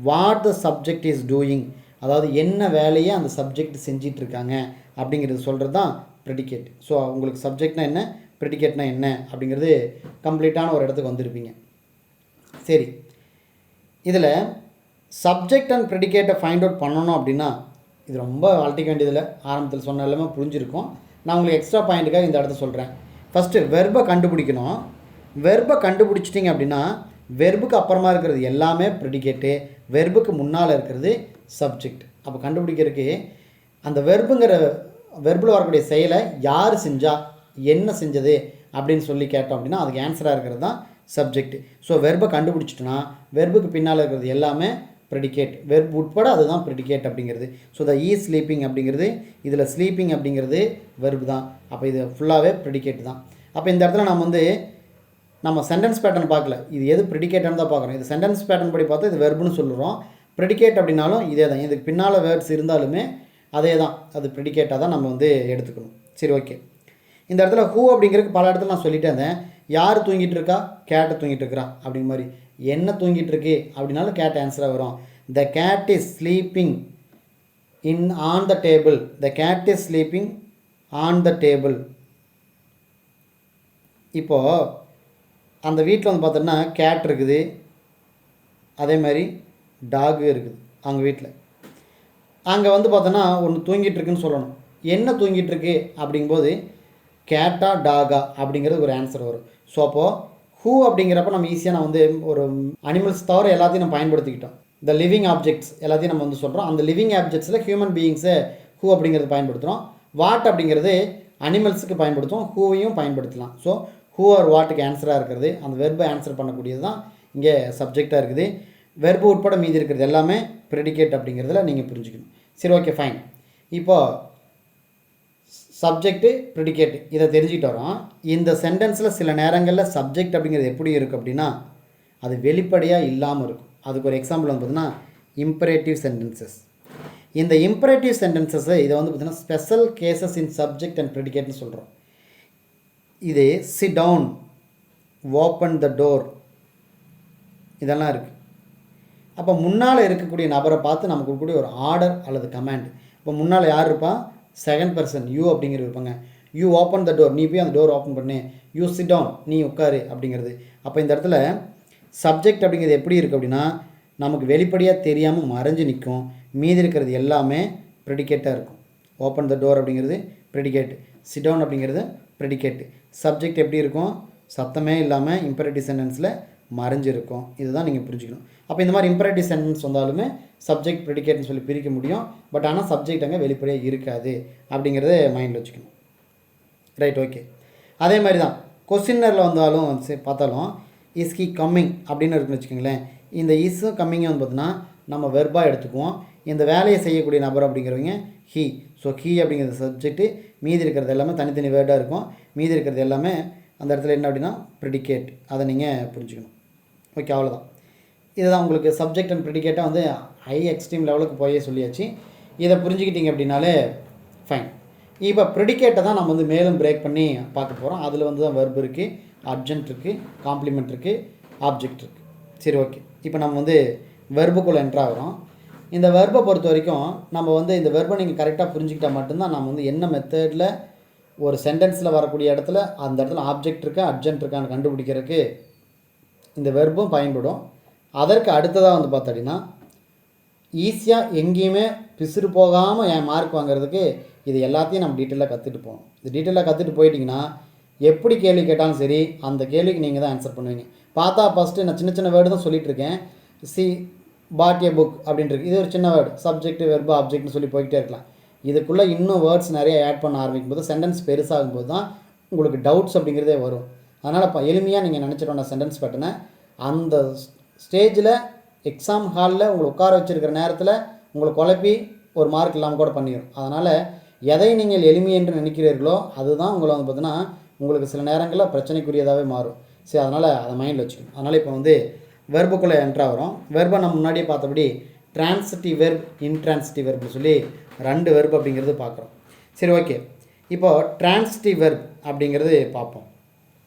what the subject is doing, அதாவது என்ன வேலையை அந்த சப்ஜெக்ட் செஞ்சிட்ருக்காங்க அப்படிங்கிறது சொல்கிறது தான் ப்ரெடிகேட். ஸோ உங்களுக்கு சப்ஜெக்ட்னா என்ன, ப்ரெடிகேட்னா என்ன அப்படிங்கிறது கம்ப்ளீட்டான ஒரு இடத்துக்கு வந்திருப்பீங்க. சரி, இதில் சப்ஜெக்ட் அண்ட் ப்ரெடிகேட்டை ஃபைண்ட் அவுட் பண்ணணும் அப்படின்னா இது ரொம்ப அழட்டிக்க வேண்டியதில்லை, ஆரம்பத்தில் சொன்ன எல்லாமே புரிஞ்சிருக்கும். நான் உங்களுக்கு எக்ஸ்ட்ரா பாயிண்ட்டுக்காக இந்த இடத்த சொல்கிறேன். ஃபஸ்ட்டு வெர்பை கண்டுபிடிக்கணும். வெர்பை கண்டுபிடிச்சிட்டிங்க அப்படின்னா வெர்புக்கு அப்புறமா இருக்கிறது எல்லாமே ப்ரெடிகேட்டு, வெர்புக்கு முன்னால் இருக்கிறது சப்ஜெக்ட். அப்போ கண்டுபிடிக்கிறதுக்கு அந்த வெர்பில் வரக்கூடிய செயலை யார் செஞ்சா, என்ன செஞ்சது அப்படின்னு சொல்லி கேட்டோம் அப்படின்னா அதுக்கு ஆன்சராக இருக்கிறது தான் சப்ஜெக்ட். ஸோ வெர்பை கண்டுபிடிச்சிட்டோன்னா வெர்புக்கு பின்னால் இருக்கிறது எல்லாமே ப்ரெடிகேட், வெர்ப் உட்பட அதுதான் ப்ரெடிகேட் அப்படிங்கிறது. ஸோ த ஈ ஸ்லீப்பிங் அப்படிங்கிறது, இதில் ஸ்லீப்பிங் அப்படிங்கிறது வெர்பு தான். அப்போ இது ஃபுல்லாகவே ப்ரெடிகேட் தான். அப்போ இந்த இடத்துல நம்ம சென்டென்ஸ் பேட்டர்ன் பார்க்கல, இது எது ப்ரெடிகேட்டானு தான் பார்க்குறோம். இது சென்டென்ஸ் பேட்டர்ன் படி பார்த்தா இது வெர்புன்னு சொல்லுறோம். ப்ரெடிகேட் அப்படின்னாலும் இதே தான், இதுக்கு பின்னால் வேர்ட்ஸ் இருந்தாலுமே அதே தான், அது ப்ரெடிகேட்டாக தான் நம்ம வந்து எடுத்துக்கணும். சரி ஓகே, இந்த இடத்துல ஹூ அப்படிங்கிறதுக்கு பல இடத்துல நான் சொல்லிட்டே இருந்தேன். யார் தூங்கிட்டு இருக்கா, கேட்டை தூங்கிட்டு இருக்கிறா அப்படிங்கிற மாதிரி. என்ன தூங்கிட்டு இருக்கு அப்படின்னாலும் கேட் ஆன்சராக வரும். The cat is sleeping on the table, the cat is sleeping on the table. இப்போது அந்த வீட்டில் வந்து பார்த்தோன்னா கேட் இருக்குது, அதே மாதிரி டாகு இருக்குது அவங்க வீட்டில். அங்கே வந்து பார்த்தோன்னா ஒன்று தூங்கிட்டு இருக்குன்னு சொல்லணும். என்ன தூங்கிட்டு இருக்கு அப்படிங்கும்போது கேட்டா டாகா அப்படிங்கிறது ஒரு ஆன்சர் வரும். ஸோ அப்போது ஹூ அப்படிங்கிறப்ப நம்ம ஈஸியாக நான் வந்து ஒரு அனிமல்ஸ் தவிர எல்லாத்தையும் நம்ம பயன்படுத்திக்கிட்டோம். இந்த லிவிங் ஆப்ஜெக்ட்ஸ் எல்லாத்தையும் நம்ம வந்து சொல்கிறோம். அந்த லிவிங் ஆப்ஜெக்ட்ஸில் ஹியூமன் பீயிங்ஸை ஹூ அப்படிங்கிறது பயன்படுத்துகிறோம். வாட் அப்படிங்கிறது அனிமல்ஸுக்கு பயன்படுத்தும், ஹூவையும் பயன்படுத்தலாம். ஸோ ஹூ ஆர் வாட்டுக்கு ஆன்சராக இருக்கிறது, அந்த வெர்பை ஆன்சர் பண்ணக்கூடியது தான் இங்கே சப்ஜெக்டாக இருக்குது. வெர்பு உட்பட மீதி இருக்கிறது எல்லாமே ப்ரெடிகேட் அப்படிங்கிறதுல நீங்கள் புரிஞ்சுக்கணும். சரி ஓகே ஃபைன். இப்போது சப்ஜெக்ட்டு ப்ரிடிகேட் இதை தெரிஞ்சுக்கிட்டு வரோம். இந்த சென்டென்ஸில் சில நேரங்களில் சப்ஜெக்ட் அப்படிங்கிறது எப்படி இருக்குது அப்படின்னா அது வெளிப்படையாக இல்லாமல் இருக்கும். அதுக்கு ஒரு எக்ஸாம்பிள் வந்து பார்த்திங்கன்னா இம்பரேட்டிவ் சென்டென்சஸ். இந்த இம்பரேட்டிவ் சென்டென்சஸை இதை வந்து பார்த்திங்கன்னா special cases in subject and ப்ரிடிகேட்னு சொல்கிறோம். இது sit down, open the door இதெல்லாம் இருக்குது. அப்போ முன்னால் இருக்கக்கூடிய நபரை பார்த்து நமக்கு இருக்கக்கூடிய ஒரு ஆர்டர் அல்லது கமாண்ட். இப்போ முன்னால் யார் இருப்பா? செகண்ட் பர்சன் யூ அப்படிங்கிறது இருப்பாங்க. யூ ஓப்பன் த டோர், நீ போய் அந்த டோர் ஓப்பன் பண்ணு. யூ சிட் டவுன், நீ உட்காரு அப்படிங்கிறது. அப்போ இந்த இடத்துல சப்ஜெக்ட் அப்படிங்கிறது எப்படி இருக்குது அப்படின்னா நமக்கு வெளிப்படையாக தெரியாமல் மறைஞ்சு நிற்கும். மீதி இருக்கிறது எல்லாமே ப்ரெடிகேட்டாக இருக்கும். ஓப்பன் த டோர் அப்படிங்கிறது ப்ரெடிகேட், சிட் டவுன் அப்படிங்கிறது ப்ரெடிகேட். சப்ஜெக்ட் எப்படி இருக்கும்? சத்தமே இல்லாமல் இம்பரேட்டிவ் சென்டென்ஸில் மறைஞ்சிருக்கும். இதுதான் நீங்கள் புரிஞ்சுக்கணும். அப்போ இந்த மாதிரி இம்பரேட்டிவ் சென்டென்ஸ் வந்தாலுமே சப்ஜெக்ட் ப்ரெடிகேட்னு சொல்லி பிரிக்க முடியும். பட் ஆனால் சப்ஜெக்ட் அங்கே வெளிப்படையாக இருக்காது அப்படிங்கிறத மைண்டில் வச்சுக்கணும். Right, okay. அதே மாதிரி தான் கொஸ்டினரில் வந்தாலும் பார்த்தாலும் இஸ் ஹி கம்மிங் அப்படின்னு இருக்குன்னு வச்சுக்கோங்களேன். இந்த இஸ்ஸும் கம்மிங்கும் வந்து பார்த்தீங்கன்னா நம்ம வெர்பாக எடுத்துக்குவோம். இந்த வேலையை செய்யக்கூடிய நபர் அப்படிங்கிறவங்க ஹீ. ஸோ ஹீ அப்படிங்கிறது சப்ஜெக்ட்டு, மீதி இருக்கிறது எல்லாமே தனித்தனி வேர்டாக இருக்கும். மீதி இருக்கிறது எல்லாமே அந்த இடத்துல என்ன அப்படின்னா ப்ரெடிகேட். அதை நீங்கள் புரிஞ்சுக்கணும். ஓகே, அவ்வளோதான். இதுதான் உங்களுக்கு சப்ஜெக்ட் அண்ட் ப்ரெடிகேட்டாக வந்து ஹை எக்ஸ்ட்ரீம் லெவலுக்கு போயே சொல்லியாச்சு. இதை புரிஞ்சுக்கிட்டீங்க அப்படின்னாலே ஃபைன். இப்போ ப்ரெடிகேட்டை தான் நம்ம வந்து மேலும் பிரேக் பண்ணி பார்க்க போகிறோம். அதில் வந்து தான் வெர்ப் இருக்குது, அட்ஜென்ட் இருக்குது, காம்ப்ளிமெண்ட் இருக்குது, ஆப்ஜெக்ட் இருக்குது. சரி, ஓகே. இப்போ நம்ம வந்து வெர்புக்குள்ளே என்ட்ராகிறோம். இந்த வெர்பை பொறுத்த வரைக்கும் நம்ம வந்து இந்த வெர்பை நீங்கள் கரெக்டாக புரிஞ்சுக்கிட்டால் மட்டும்தான் நம்ம வந்து என்ன மெத்தடில் ஒரு சென்டென்ஸில் வரக்கூடிய இடத்துல அந்த இடத்துல ஆப்ஜெக்ட் இருக்கா அட்ஜென்ட் இருக்கான்னு கண்டுபிடிக்கிறதுக்கு இந்த வெர்பும் பயன்படும். அதற்கு அடுத்ததாக வந்து பார்த்தீங்கன்னா ஈஸியாக எங்கேயுமே பிசுறு போகாமல் என் மார்க் வாங்குறதுக்கு இது எல்லாத்தையும் நம்ம டீட்டெயிலாக கற்றுட்டு போகணும். இது டீட்டெயிலாக கற்றுட்டு போயிட்டிங்கன்னா எப்படி கேள்வி கேட்டாலும் சரி அந்த கேள்விக்கு நீங்கள் தான் ஆன்சர் பண்ணுவீங்க. பார்த்தா ஃபஸ்ட்டு நான் சின்ன சின்ன வேர்டு தான் சொல்லிகிட்ருக்கேன். சி பாட் ஏ புக் அப்படின்ட்டு இது ஒரு சின்ன வேர்டு. சப்ஜெக்ட் வெர்பு ஆப்ஜெக்ட்னு சொல்லி போய்கிட்டே இருக்கலாம். இதுக்குள்ளே இன்னும் வேர்ட்ஸ் நிறைய ஆட் பண்ண ஆரம்பிக்கும் போது சென்டென்ஸ் பெருசாகும்போது தான் உங்களுக்கு டவுட்ஸ் அப்படிங்கிறதே வரும். அதனால் இப்போ எளிமையாக நீங்கள் நினச்சிட்டோம் சென்டென்ஸ் பேட்டர்னை அந்த ஸ்டேஜில் எக்ஸாம் ஹாலில் உங்களை உட்கார வச்சுருக்கிற நேரத்தில் உங்களை குழப்பி ஒரு மார்க் இல்லாமல் கூட பண்ணிடும். அதனால் எதை நீங்கள் எளிமை என்று நினைக்கிறீர்களோ அதுதான் உங்களை வந்து பார்த்தீங்கன்னா உங்களுக்கு சில நேரங்களில் பிரச்சனைக்குரியதாகவே மாறும். சரி, அதனால் அதை மைண்டில் வச்சுக்கணும். அதனால் இப்போ வந்து வெர்புக்குள்ளே என்ட்ராகிறோம். வெர்பை நம்ம முன்னாடியே பார்த்தபடி ட்ரான்சிட்டிவ் வெர்ப், இன்ட்ரான்சிட்டிவ் வெர்ப்னு சொல்லி 2 வெர்ப் அப்படிங்கிறது பார்க்குறோம். சரி, ஓகே. இப்போது ட்ரான்சிட்டிவ் வெர்ப் அப்படிங்கிறது பார்ப்போம்.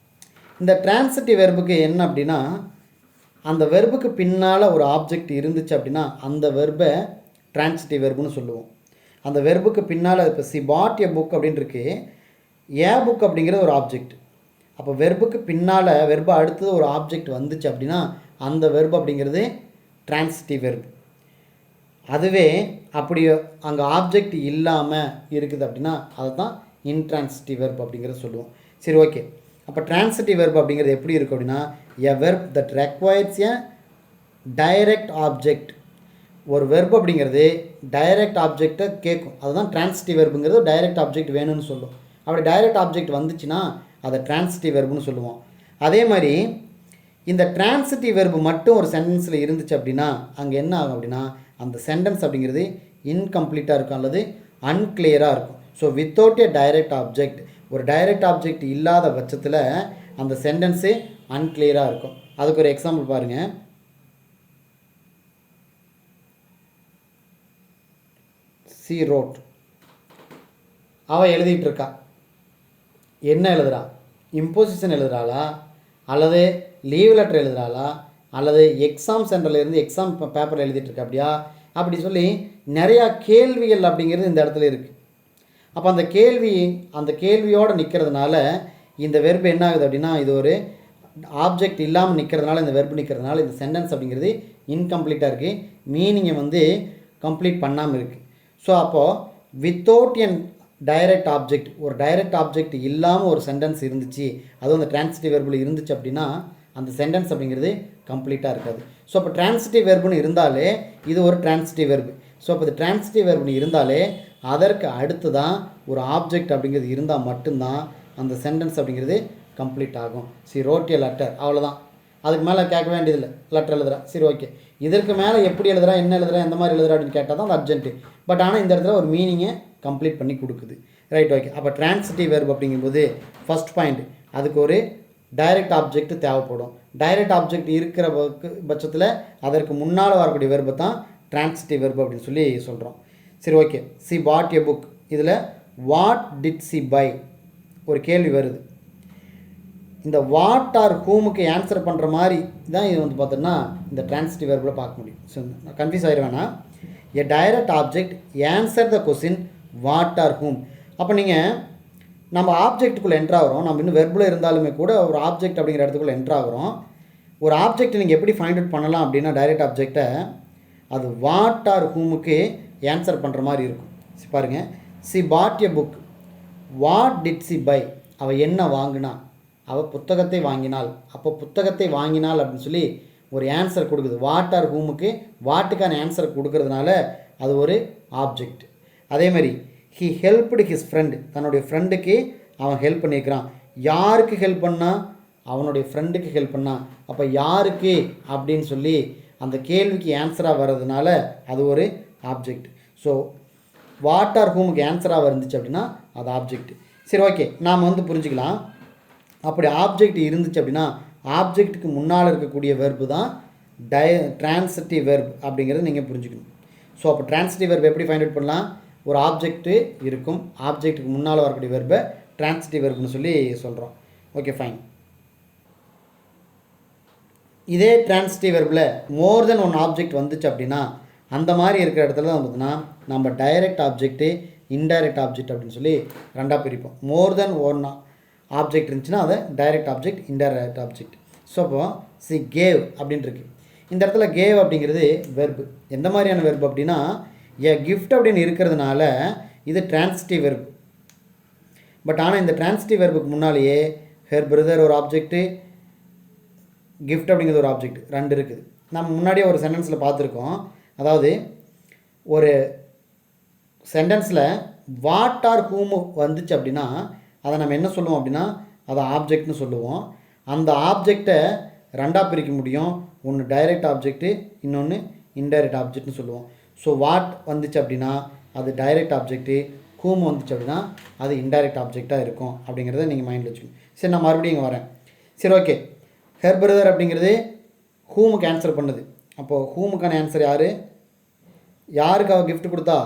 இந்த ட்ரான்சிட்டிவ் வெர்புக்கு என்ன அப்படின்னா அந்த வெர்புக்கு பின்னால் ஒரு ஆப்ஜெக்ட் இருந்துச்சு அப்படின்னா அந்த வெர்பை ட்ரான்சிட்டிவ் வெர்புன்னு சொல்லுவோம். அந்த வெர்புக்கு பின்னால் இப்போ சி பாட் ஏ புக் அப்படின்னு இருக்கு. ஏ புக் அப்படிங்கிறது ஒரு ஆப்ஜெக்ட். அப்போ வெர்புக்கு பின்னால் வெர்பு அடுத்தது ஒரு ஆப்ஜெக்ட் வந்துச்சு அப்படின்னா அந்த வெர்பு அப்படிங்கிறது ட்ரான்சிட்டிவ் வெர்பு. அதுவே அப்படி அங்கே ஆப்ஜெக்ட் இல்லாமல் இருக்குது அப்படின்னா அதை தான் இன்ட்ரான்சிட்டிவ் வெர்ப் அப்படிங்கிறத சொல்லுவோம். சரி, ஓகே. அப்போ ட்ரான்சிட்டிவ் வெர்ப் அப்படிங்கிறது எப்படி இருக்குது அப்படின்னா a verb that requires a direct object. ஒரு வெர்ப் அப்படிங்கிறது டைரக்ட் ஆப்ஜெக்டை கேட்கும். அதுதான் ட்ரான்சிட்டிவ் வெர்புங்கிறது டைரக்ட் ஆப்ஜெக்ட் வேணும்னு சொல்லும். அப்படி டைரக்ட் ஆப்ஜெக்ட் வந்துச்சுன்னா அதை ட்ரான்சிட்டிவ் வெர்புன்னு சொல்லுவோம். அதே மாதிரி இந்த ட்ரான்சிட்டிவ் வெர்பு மட்டும் ஒரு சென்டென்ஸில் இருந்துச்சு அப்படின்னா அங்கே என்ன ஆகும் அப்படின்னா அந்த சென்டென்ஸ் அப்படிங்கிறது இன்கம்ப்ளீட்டாக இருக்கும் அல்லது அன்கிளியராக இருக்கும். ஸோ வித்தவுட் ஏ டைரக்ட் ஆப்ஜெக்ட், ஒரு டைரக்ட் ஆப்ஜெக்ட் இல்லாத பட்சத்தில் அந்த சென்டென்ஸு அன்கிளியராக இருக்கும். அதுக்கு ஒரு எக்ஸாம்பிள் பாருங்கள். C road. அவள் எழுதிட்டு இருக்கா. என்ன எழுதுறா? இம்போசிஷன் எழுதுறாளா அல்லது லீவ் லெட்டர் எழுதுறாளா அல்லது எக்ஸாம் சென்டர்லேருந்து எக்ஸாம் பேப்பர் எழுதிட்டு இருக்கா அப்படியா அப்படி சொல்லி நிறையா கேள்விகள் அப்படிங்கிறது இந்த இடத்துல இருக்குது. அப்போ அந்த கேள்வியோடு நிற்கிறதுனால இந்த வெர்பு என்ன ஆகுது அப்படின்னா இது ஒரு ஆப்ஜெக்ட் இல்லாமல் நிற்கிறதுனால இந்த வெர்பு நிற்கிறதுனால இந்த சென்டென்ஸ் அப்படிங்கிறது இன்கம்ப்ளீட்டாக இருக்குது. மீனிங்கை வந்து கம்ப்ளீட் பண்ணாமல் இருக்குது. ஸோ அப்போது வித்தவுட் என் டைரக்ட் ஆப்ஜெக்ட், ஒரு டைரக்ட் ஆப்ஜெக்ட் இல்லாமல் ஒரு சென்டென்ஸ் இருந்துச்சு, அதுவும் அந்த ட்ரான்சிட்டிவ் வெர்பில் இருந்துச்சு அப்படின்னா அந்த சென்டென்ஸ் அப்படிங்கிறது கம்ப்ளீட்டாக இருக்காது. ஸோ அப்போ ட்ரான்சிட்டிவ் வெர்புன்னு இருந்தாலே இது ஒரு ட்ரான்சிட்டிவ் வெர்பு. ஸோ அப்போ இது ட்ரான்சிட்டிவ் வெர்புன்னு இருந்தாலே அதற்கு அடுத்து தான் ஒரு ஆப்ஜெக்ட் அப்படிங்கிறது இருந்தால் மட்டும்தான் அந்த சென்டென்ஸ் அப்படிங்கிறது கம்ப்ளீட் ஆகும். சி ரோட் ஏ லெட்டர், அவ்வளோதான். அதுக்கு மேலே கேட்க வேண்டியதில்லை. லெட்டர் எழுதுறா, சரி ஓகே. இதற்கு மேலே எப்படி எழுதுறா, என்ன எழுதுறா, எந்த மாதிரி எழுதுறா அப்படின்னு கேட்டால் தான் அந்த அர்ஜென்ட்டு. பட் ஆனால் இந்த இடத்துல ஒரு மீனிங்கை கம்ப்ளீட் பண்ணி கொடுக்குது. Right, okay. அப்போ ட்ரான்சிட்டிவ் வெர்ப் அப்படிங்கும்போது ஃபஸ்ட் பாயிண்ட், அதுக்கு ஒரு டைரக்ட் ஆப்ஜெக்ட் தேவைப்படும். டைரக்ட் ஆப்ஜெக்ட் இருக்கிற பட்சத்தில் அதற்கு முன்னால் வரக்கூடிய வெர்பை தான் ட்ரான்சிட்டிவ் வெர்ப் அப்படின்னு சொல்லி சொல்கிறோம். சரி, okay. She bought a book, இதில் வாட் டிட் சி பை ஒரு கேள்வி வருது. இந்த வாட் ஆர் ஹூமுக்கு ஆன்சர் பண்ணுற மாதிரி தான் இது வந்து பார்த்தோன்னா இந்த ட்ரான்சிட்டிவ் வெர்பில் பார்க்க முடியும். ஸோ கன்ஃபியூஸ் ஆகிடுவேன்னா, a direct object answer the question what or whom. அப்போ நீங்கள் நம்ம ஆப்ஜெக்ட்டுக்குள்ளே என்ட்ரு ஆகிறோம். நம்ம இன்னும் வெர்பில் இருந்தாலுமே கூட ஒரு ஆப்ஜெக்ட் அப்படிங்கிற இடத்துக்குள்ளே என்ட்ரு ஆகிறோம். ஒரு ஆப்ஜெக்ட் நீங்கள் எப்படி ஃபைண்ட் அவுட் பண்ணலாம் அப்படின்னா, டைரக்ட் ஆப்ஜெக்டை அது வாட் ஆர் ஹூமுக்கு ஆன்சர் பண்ணுற மாதிரி இருக்கும். பாருங்கள், she bought a book, what did she buy, அவள் என்ன வாங்கினா, அவள் புத்தகத்தை வாங்கினாள். அப்போ புத்தகத்தை வாங்கினாள் அப்படின்னு சொல்லி ஒரு ஆன்சர் கொடுக்குது. வாட் ஆர் ஹூமுக்கு வாட்டுக்கான ஆன்சர் கொடுக்கறதுனால அது ஒரு ஆப்ஜெக்ட். அதே மாதிரி ஹி ஹெல்ப்டு ஹிஸ் ஃப்ரெண்டு, தன்னுடைய ஃப்ரெண்டுக்கு அவன் ஹெல்ப் பண்ணியிருக்கிறான். யாருக்கு ஹெல்ப் பண்ணால்? அவனுடைய ஃப்ரெண்டுக்கு ஹெல்ப் பண்ணான். அப்போ யாருக்கு அப்படின்னு சொல்லி அந்த கேள்விக்கு ஆன்சராக வர்றதுனால அது ஒரு ஆப்ஜெக்ட். ஸோ வாட் ஆர் ஹூமுக்கு ஆன்சராக இருந்துச்சு அப்படின்னா அது ஆப்ஜெக்ட். சரி, ஓகே. நாம் வந்து புரிஞ்சுக்கலாம். அப்படி ஆப்ஜெக்ட் இருந்துச்சு அப்படின்னா ஆப்ஜெக்ட்டுக்கு முன்னால் இருக்கக்கூடிய வெர்பு தான் ட்ரான்சிட்டிவ் வெர்ப் அப்படிங்கிறது நீங்கள் புரிஞ்சுக்கணும். ஸோ அப்போ ட்ரான்சிட்டிவ் வெர்ப் எப்படி ஃபைண்ட் அவுட் பண்ணலாம்? ஒரு ஆப்ஜெக்ட்டு இருக்கும், ஆப்ஜெக்ட்டுக்கு முன்னால் வரக்கூடிய வெர்பை ட்ரான்சிட்டிவ் வெர்ப்னு சொல்லி சொல்கிறோம். Okay, fine. இதே ட்ரான்சிட்டிவ் வெர்பில் மோர் தென் ஒன் ஆப்ஜெக்ட் வந்துச்சு அப்படின்னா அந்த மாதிரி இருக்கிற இடத்துல தான் பார்த்தீங்கன்னா நம்ம டைரக்ட் ஆப்ஜெக்ட்டு, இன்டைரக்ட் ஆப்ஜெக்ட் அப்படின்னு சொல்லி ரெண்டாக பிரிப்போம். மோர் தென் ஒன் ஆப்ஜெக்ட் இருந்துச்சுன்னா அதை direct object, indirect object. So அப்போ சி கேவ் அப்படின்னு இருக்கு. இந்த இடத்துல கேவ் அப்படிங்கிறது வெர்பு. எந்த மாதிரியான வெர்பு அப்படின்னா, எ கிஃப்ட் அப்படின்னு இருக்கிறதுனால இது ட்ரான்சிட்டிவ் வெர்பு. பட் ஆனால் இந்த ட்ரான்சிட்டிவ் வெர்புக்கு முன்னாலேயே ஹெர் பிரதர் ஒரு ஆப்ஜெக்ட்டு, கிஃப்ட் அப்படிங்கிறது ஒரு ஆப்ஜெக்ட், ரெண்டு இருக்குது. நம்ம முன்னாடியே ஒரு சென்டென்ஸில் பார்த்துருக்கோம். அதாவது ஒரு சென்டென்ஸில் வாட் ஆர் ஹூம் வந்துச்சு அப்படின்னா அதை நம்ம என்ன சொல்லுவோம் அப்படின்னா அதை ஆப்ஜெக்ட்னு சொல்லுவோம். அந்த ஆப்ஜெக்டை ரெண்டாக பிரிக்க முடியும். ஒன்று டைரக்ட் ஆப்ஜெக்ட்டு, இன்னொன்று இன்டைரக்ட் ஆப்ஜெக்ட்னு சொல்லுவோம். ஸோ வாட் வந்துச்சு அப்படின்னா அது டைரக்ட் ஆப்ஜெக்ட்டு, ஹூம் வந்துச்சு அப்படின்னா அது இன்டைரக்ட் ஆப்ஜெக்டாக இருக்கும் அப்படிங்கிறத நீங்கள் மைண்டில் வச்சுக்கணும். சரி, நான் மறுபடியும் இங்கே வரேன். சரி, ஓகே. ஹெர் பிரதர் அப்படிங்கிறது ஹூமுக்கு ஆன்சர் பண்ணுது. அப்போது ஹூமுக்கான ஆன்சர் யார்? யாருக்கு அவள் கிஃப்ட் கொடுத்தா?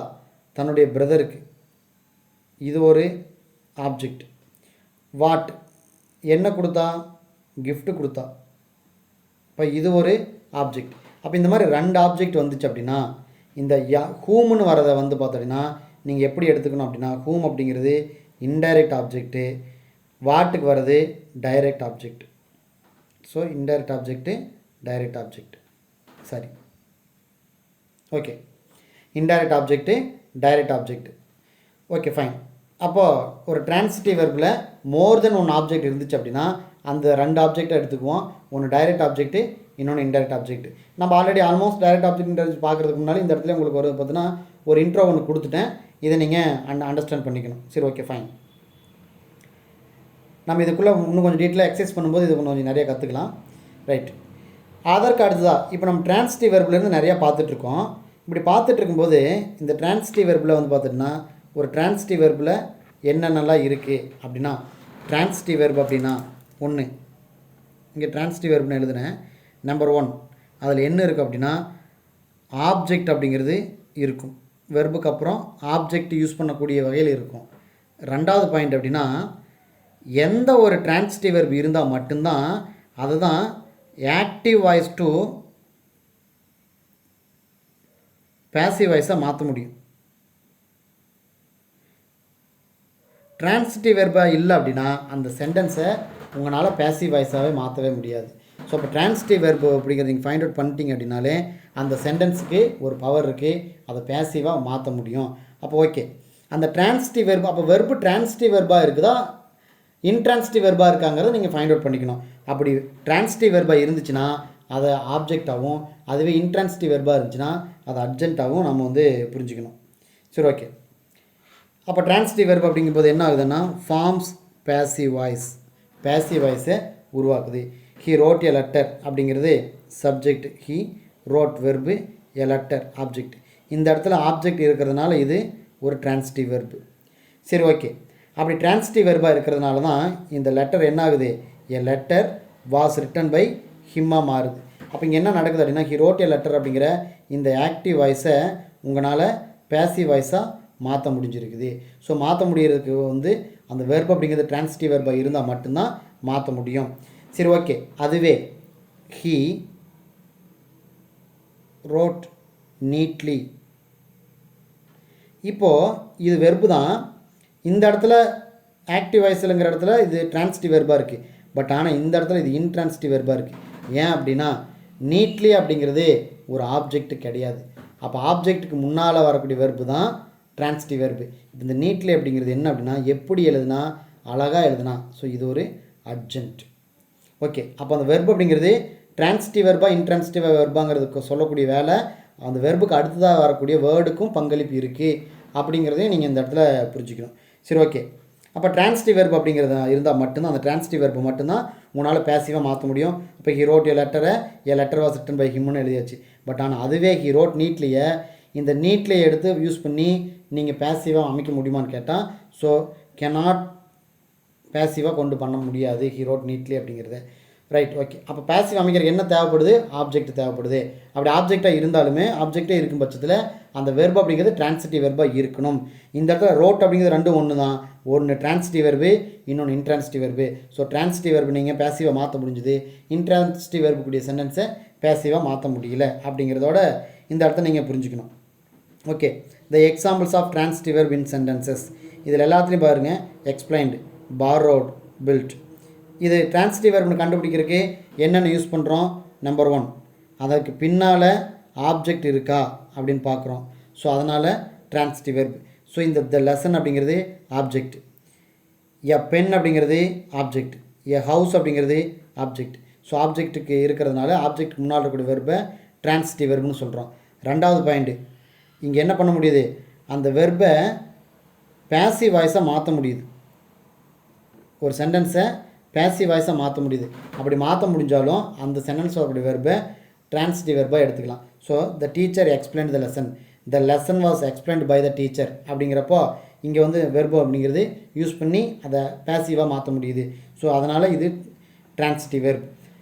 தன்னுடைய பிரதருக்கு. இது ஒரு ஆப்ஜெக்ட். வாட் என்ன கொடுத்தா? கிஃப்ட் கொடுத்தா. இப்போ இது ஒரு ஆப்ஜெக்ட். அப்போ இந்த மாதிரி ரெண்டு ஆப்ஜெக்ட் வந்துச்சு அப்படின்னா இந்த ஹூம்னு வரதை வந்து பார்த்தோன்னா நீங்கள் எப்படி எடுத்துக்கணும் அப்படின்னா, ஹூம் அப்படிங்கிறது இன்டைரக்ட் ஆப்ஜெக்ட்டு, வாட்டுக்கு வர்றது direct object. So indirect object, direct object. சரி, okay. Indirect object, direct object. Okay, fine. அப்போது ஒரு ட்ரான்சிட்டிவ் வெர்பில் மோர் தென் ஒன் ஆப்ஜெக்ட் இருந்துச்சு அப்படின்னா அந்த ரெண்டு ஆப்ஜெக்டை எடுத்துக்குவோம். ஒன்று டைரக்ட் ஆப்ஜெக்ட்டு, இன்னொன்று இன்டைரக்ட் ஆப்ஜெக்ட். நம்ம already almost direct object indirect பார்க்குறதுக்கு முன்னாடி இந்த இடத்துல உங்களுக்கு ஒரு பார்த்தீங்கன்னா ஒரு இன்ட்ரோ ஒன்று கொடுத்துட்டேன். இதை நீங்கள் அண்டர்ஸ்டாண்ட் பண்ணிக்கணும். சரி, ஓகே, ஃபைன். நம்ம இதுக்குள்ளே இன்னும் கொஞ்சம் டீட்டெயிலாக எக்ஸசைஸ் பண்ணும்போது இது கொஞ்சம் நிறைய கற்றுக்கலாம். ரைட். அதற்கு அடுத்ததாக இப்போ நம்ம ட்ரான்சிட்டிவ் வெர்ப்லேருந்து நிறையா பார்த்துட்ருக்கோம். இப்படி பார்த்துட்டு இருக்கும்போது இந்த ட்ரான்சிட்டிவ் வெர்பில் வந்து பார்த்துட்டுனா ஒரு ட்ரான்சிட்டிவ் வெர்பில் என்னென்னலாம் இருக்குது அப்படின்னா, ட்ரான்சிட்டிவ் வெர்ப் அப்படின்னா ஒன்று, இங்கே ட்ரான்சிட்டிவ் வெர்ப்னு எழுதுனேன். நம்பர் 1 அதில் என்ன இருக்குது அப்படின்னா ஆப்ஜெக்ட் அப்படிங்கிறது இருக்கும். வெர்புக்கு அப்புறம் ஆப்ஜெக்ட் யூஸ் பண்ணக்கூடிய வகையில் இருக்கும். ரெண்டாவது பாயிண்ட் அப்படின்னா எந்த ஒரு ட்ரான்சிட்டிவ் வெர்ப் இருந்தால் மட்டும்தான் அதுதான் ஆக்டிவ் வாய்ஸ் டு பேசிவ் வாய்ஸாக மாற்ற முடியும். ட்ரான்சிட்டிவ் வெர்பாக இல்லை அப்படின்னா அந்த சென்டென்ஸை உங்களால் பேசிவ் வாய்ஸாகவே மாற்றவே முடியாது. ஸோ இப்போ ட்ரான்சிட்டிவ் வெர்ப் அப்படிங்கிறது நீங்கள் ஃபைண்ட் அவுட் பண்ணிட்டீங்க அப்படின்னாலே அந்த சென்டென்ஸுக்கு ஒரு பவர் இருக்குது, அதை பேசிவாக மாற்ற முடியும். அப்போ ஓகே, அந்த ட்ரான்சிட்டிவ் வெர்ப், அப்போ வெர்பு ட்ரான்சிட்டிவ் வெர்பாக இருக்குதா இன்ட்ரான்சிட்டிவ் வெர்பாக இருக்காங்கிறத நீங்கள் ஃபைண்ட் அவுட் பண்ணிக்கணும். அப்படி ட்ரான்சிட்டிவ் வெர்பாக இருந்துச்சுன்னா அதை ஆப்ஜெக்டாகவும், அதுவே இன்ட்ரான்சிட்டிவ் வெர்பாக இருந்துச்சுன்னா அது அர்ஜென்ட்டாகவும் நம்ம வந்து புரிஞ்சுக்கணும். சரி, ஓகே. அப்போ ட்ரான்சிட்டிவ் வெர்ப் அப்படிங்கும்போது என்ன ஆகுதுன்னா ஃபார்ம்ஸ் பேசிவ் வாய்ஸ், பேசிவ் வாய்ஸை உருவாக்குது. ஹி ரோட் எ லெட்டர் அப்படிங்கிறது subject, he wrote verb, a letter object. இந்த இடத்துல ஆப்ஜெக்ட் இருக்கிறதுனால இது ஒரு ட்ரான்சிட்டிவ் வெர்பு. சரி ஓகே. அப்படி டிரான்சிட்டிவ் வெர்பாக இருக்கிறதுனால தான் இந்த லெட்டர் என்ன ஆகுது, a letter was written by ஹிம்மாக மாறுது. அப்போ இங்கே என்ன நடக்குது அப்படின்னா, ஹி ரோட் எ லெட்டர் அப்படிங்கிற இந்த ஆக்டிவ் வாய்ஸை உங்களால் பேசிவ் வாய்ஸாக மாற்ற முடிஞ்சிருக்குது. ஸோ மாற்ற முடியறதுக்கு அந்த வெர்ப் அப்படிங்கிறது டிரான்சிட்டிவ் வெர்பாக இருந்தால் மட்டும்தான் மாற்ற முடியும். சரி ஓகே. அதுவே ஹீ ரோட் நீட்லி, இப்போது இது வெர்பு தான். இந்த இடத்துல ஆக்டிவ் வாய்ஸ்ங்கிற இடத்துல இது டிரான்சிட்டிவ் வெர்பாக இருக்குது. பட் ஆனால் இந்த இடத்துல இது இன்ட்ரான்சிட்டிவ் வெர்பாக இருக்குது. ஏன் அப்படின்னா நீட்லி அப்படிங்கிறது ஒரு ஆப்ஜெக்ட் கிடையாது. அப்போ ஆப்ஜெக்ட்டுக்கு முன்னால் வரக்கூடிய வெர்பு தான் டிரான்சிட்டிவ் வெர்பு. இந்த நீட்லி அப்படிங்கிறது என்ன அப்படின்னா எப்படி எழுதுனா, அழகாக எழுதுனா. ஸோ இது ஒரு அட்ஜென்ட். ஓகே. அப்போ அந்த வெர்பு அப்படிங்கிறது டிரான்சிட்டிவ் வெர்பா இன்ட்ரான்சிட்டிவ் வெர்பாங்கிறதுக்கு சொல்லக்கூடிய வேலை அந்த வெர்புக்கு அடுத்ததாக வரக்கூடிய வேர்டுக்கும் பங்களிப்பு இருக்குது அப்படிங்கிறதையும் நீங்கள் இந்த இடத்துல புரிஞ்சுக்கணும். சரி ஓகே. அப்போ டிரான்சிட்டிவ் வெர்பு அப்படிங்கிறது இருந்தால் மட்டும்தான் அந்த டிரான்சிட்டிவ் வெர்பு மட்டும்தான் உங்களால் பேசிவாக மாற்ற முடியும். இப்போ he wrote a letter was written by ஹிம்னு எழுதியாச்சு. பட் ஆனால் அதுவே ஹி ரோட் நீட்லியை இந்த நீட்லியை எடுத்து யூஸ் பண்ணி நீங்கள் பேசிவாக அமைக்க முடியுமான்னு கேட்டால் ஸோ கேனாட் பேசிவாக கொண்டு பண்ண முடியாது ஹி ரோட் நீட்லி அப்படிங்கிறது. Right okay. அப்போ பேசிவ் அமைக்கிறதுக்கு என்ன தேவைப்படுது, ஆப்ஜெக்ட் தேவைப்படுது. அப்படி ஆப்ஜெக்டாக இருந்தாலுமே ஆப்ஜெக்டே இருக்கும் பட்சத்தில் அந்த வெர்பு அப்படிங்கிறது டிரான்சிட்டிவ் வெர்பாக இருக்கணும். இந்த இடத்துல ரோட் அப்படிங்கிறது ரெண்டும் ஒன்று தான். ஒன்று டிரான்சிட்டிவ் வெர்பு, இன்னொன்று intransitive verb. So transitive verb நீங்கள் பேசிவாக மாற்ற முடிஞ்சுது, இன்ட்ரான்சிட்டிவ் வெர்பு கூடிய சென்டென்ஸை பேசிவாக மாற்ற முடியல அப்படிங்கிறதோட இந்த இடத்த நீங்கள் புரிஞ்சுக்கணும். Okay. The examples of transitive verb in sentences, இதில் எல்லாத்துலேயும் பாருங்கள் எக்ஸ்பிளைன்டு, பாரோட், பில்ட். இது டிரான்சிட்டிவ் வெர்ப்னு கண்டுபிடிக்கிறதுக்கு என்னென்ன யூஸ் பண்ணுறோம். நம்பர் 1, அதற்கு பின்னால் ஆப்ஜெக்ட் இருக்கா அப்படின்னு பார்க்குறோம். ஸோ அதனால் டிரான்சிட்டிவ் வெர்ப். ஸோ இந்த லெசன் அப்படிங்கிறது ஆப்ஜெக்ட், எ பென் அப்படிங்கிறது ஆப்ஜெக்ட், எ ஹவுஸ் அப்படிங்கிறது ஆப்ஜெக்ட். ஸோ ஆப்ஜெக்ட்டுக்கு இருக்கிறதுனால ஆப்ஜெக்ட்டுக்கு முன்னால் இருக்கக்கூடிய வெர்பை டிரான்சிட்டிவ் வெர்ப்னு சொல்கிறோம். ரெண்டாவது பாயிண்ட்டு, இங்கே என்ன பண்ண முடியுது, அந்த வெர்பை பேசிவ் வாய்ஸாக மாற்ற முடியுது. ஒரு சென்டென்ஸை பேசிவ் வாய்ஸாக மாற்ற முடியுது. அப்படி மாற்ற முடிஞ்சாலும் அந்த சென்டென்ஸ் வரக்கூடிய வெர்பை டிரான்சிட்டிவ் வெர்பாக எடுத்துக்கலாம். So the teacher explained the lesson, the lesson was explained by the teacher அப்படிங்கிறப்போ இங்கே வெர்பு அப்படிங்கிறது யூஸ் பண்ணி அதை பேசிவாக மாற்ற முடியுது. ஸோ அதனால் இது transitive verb.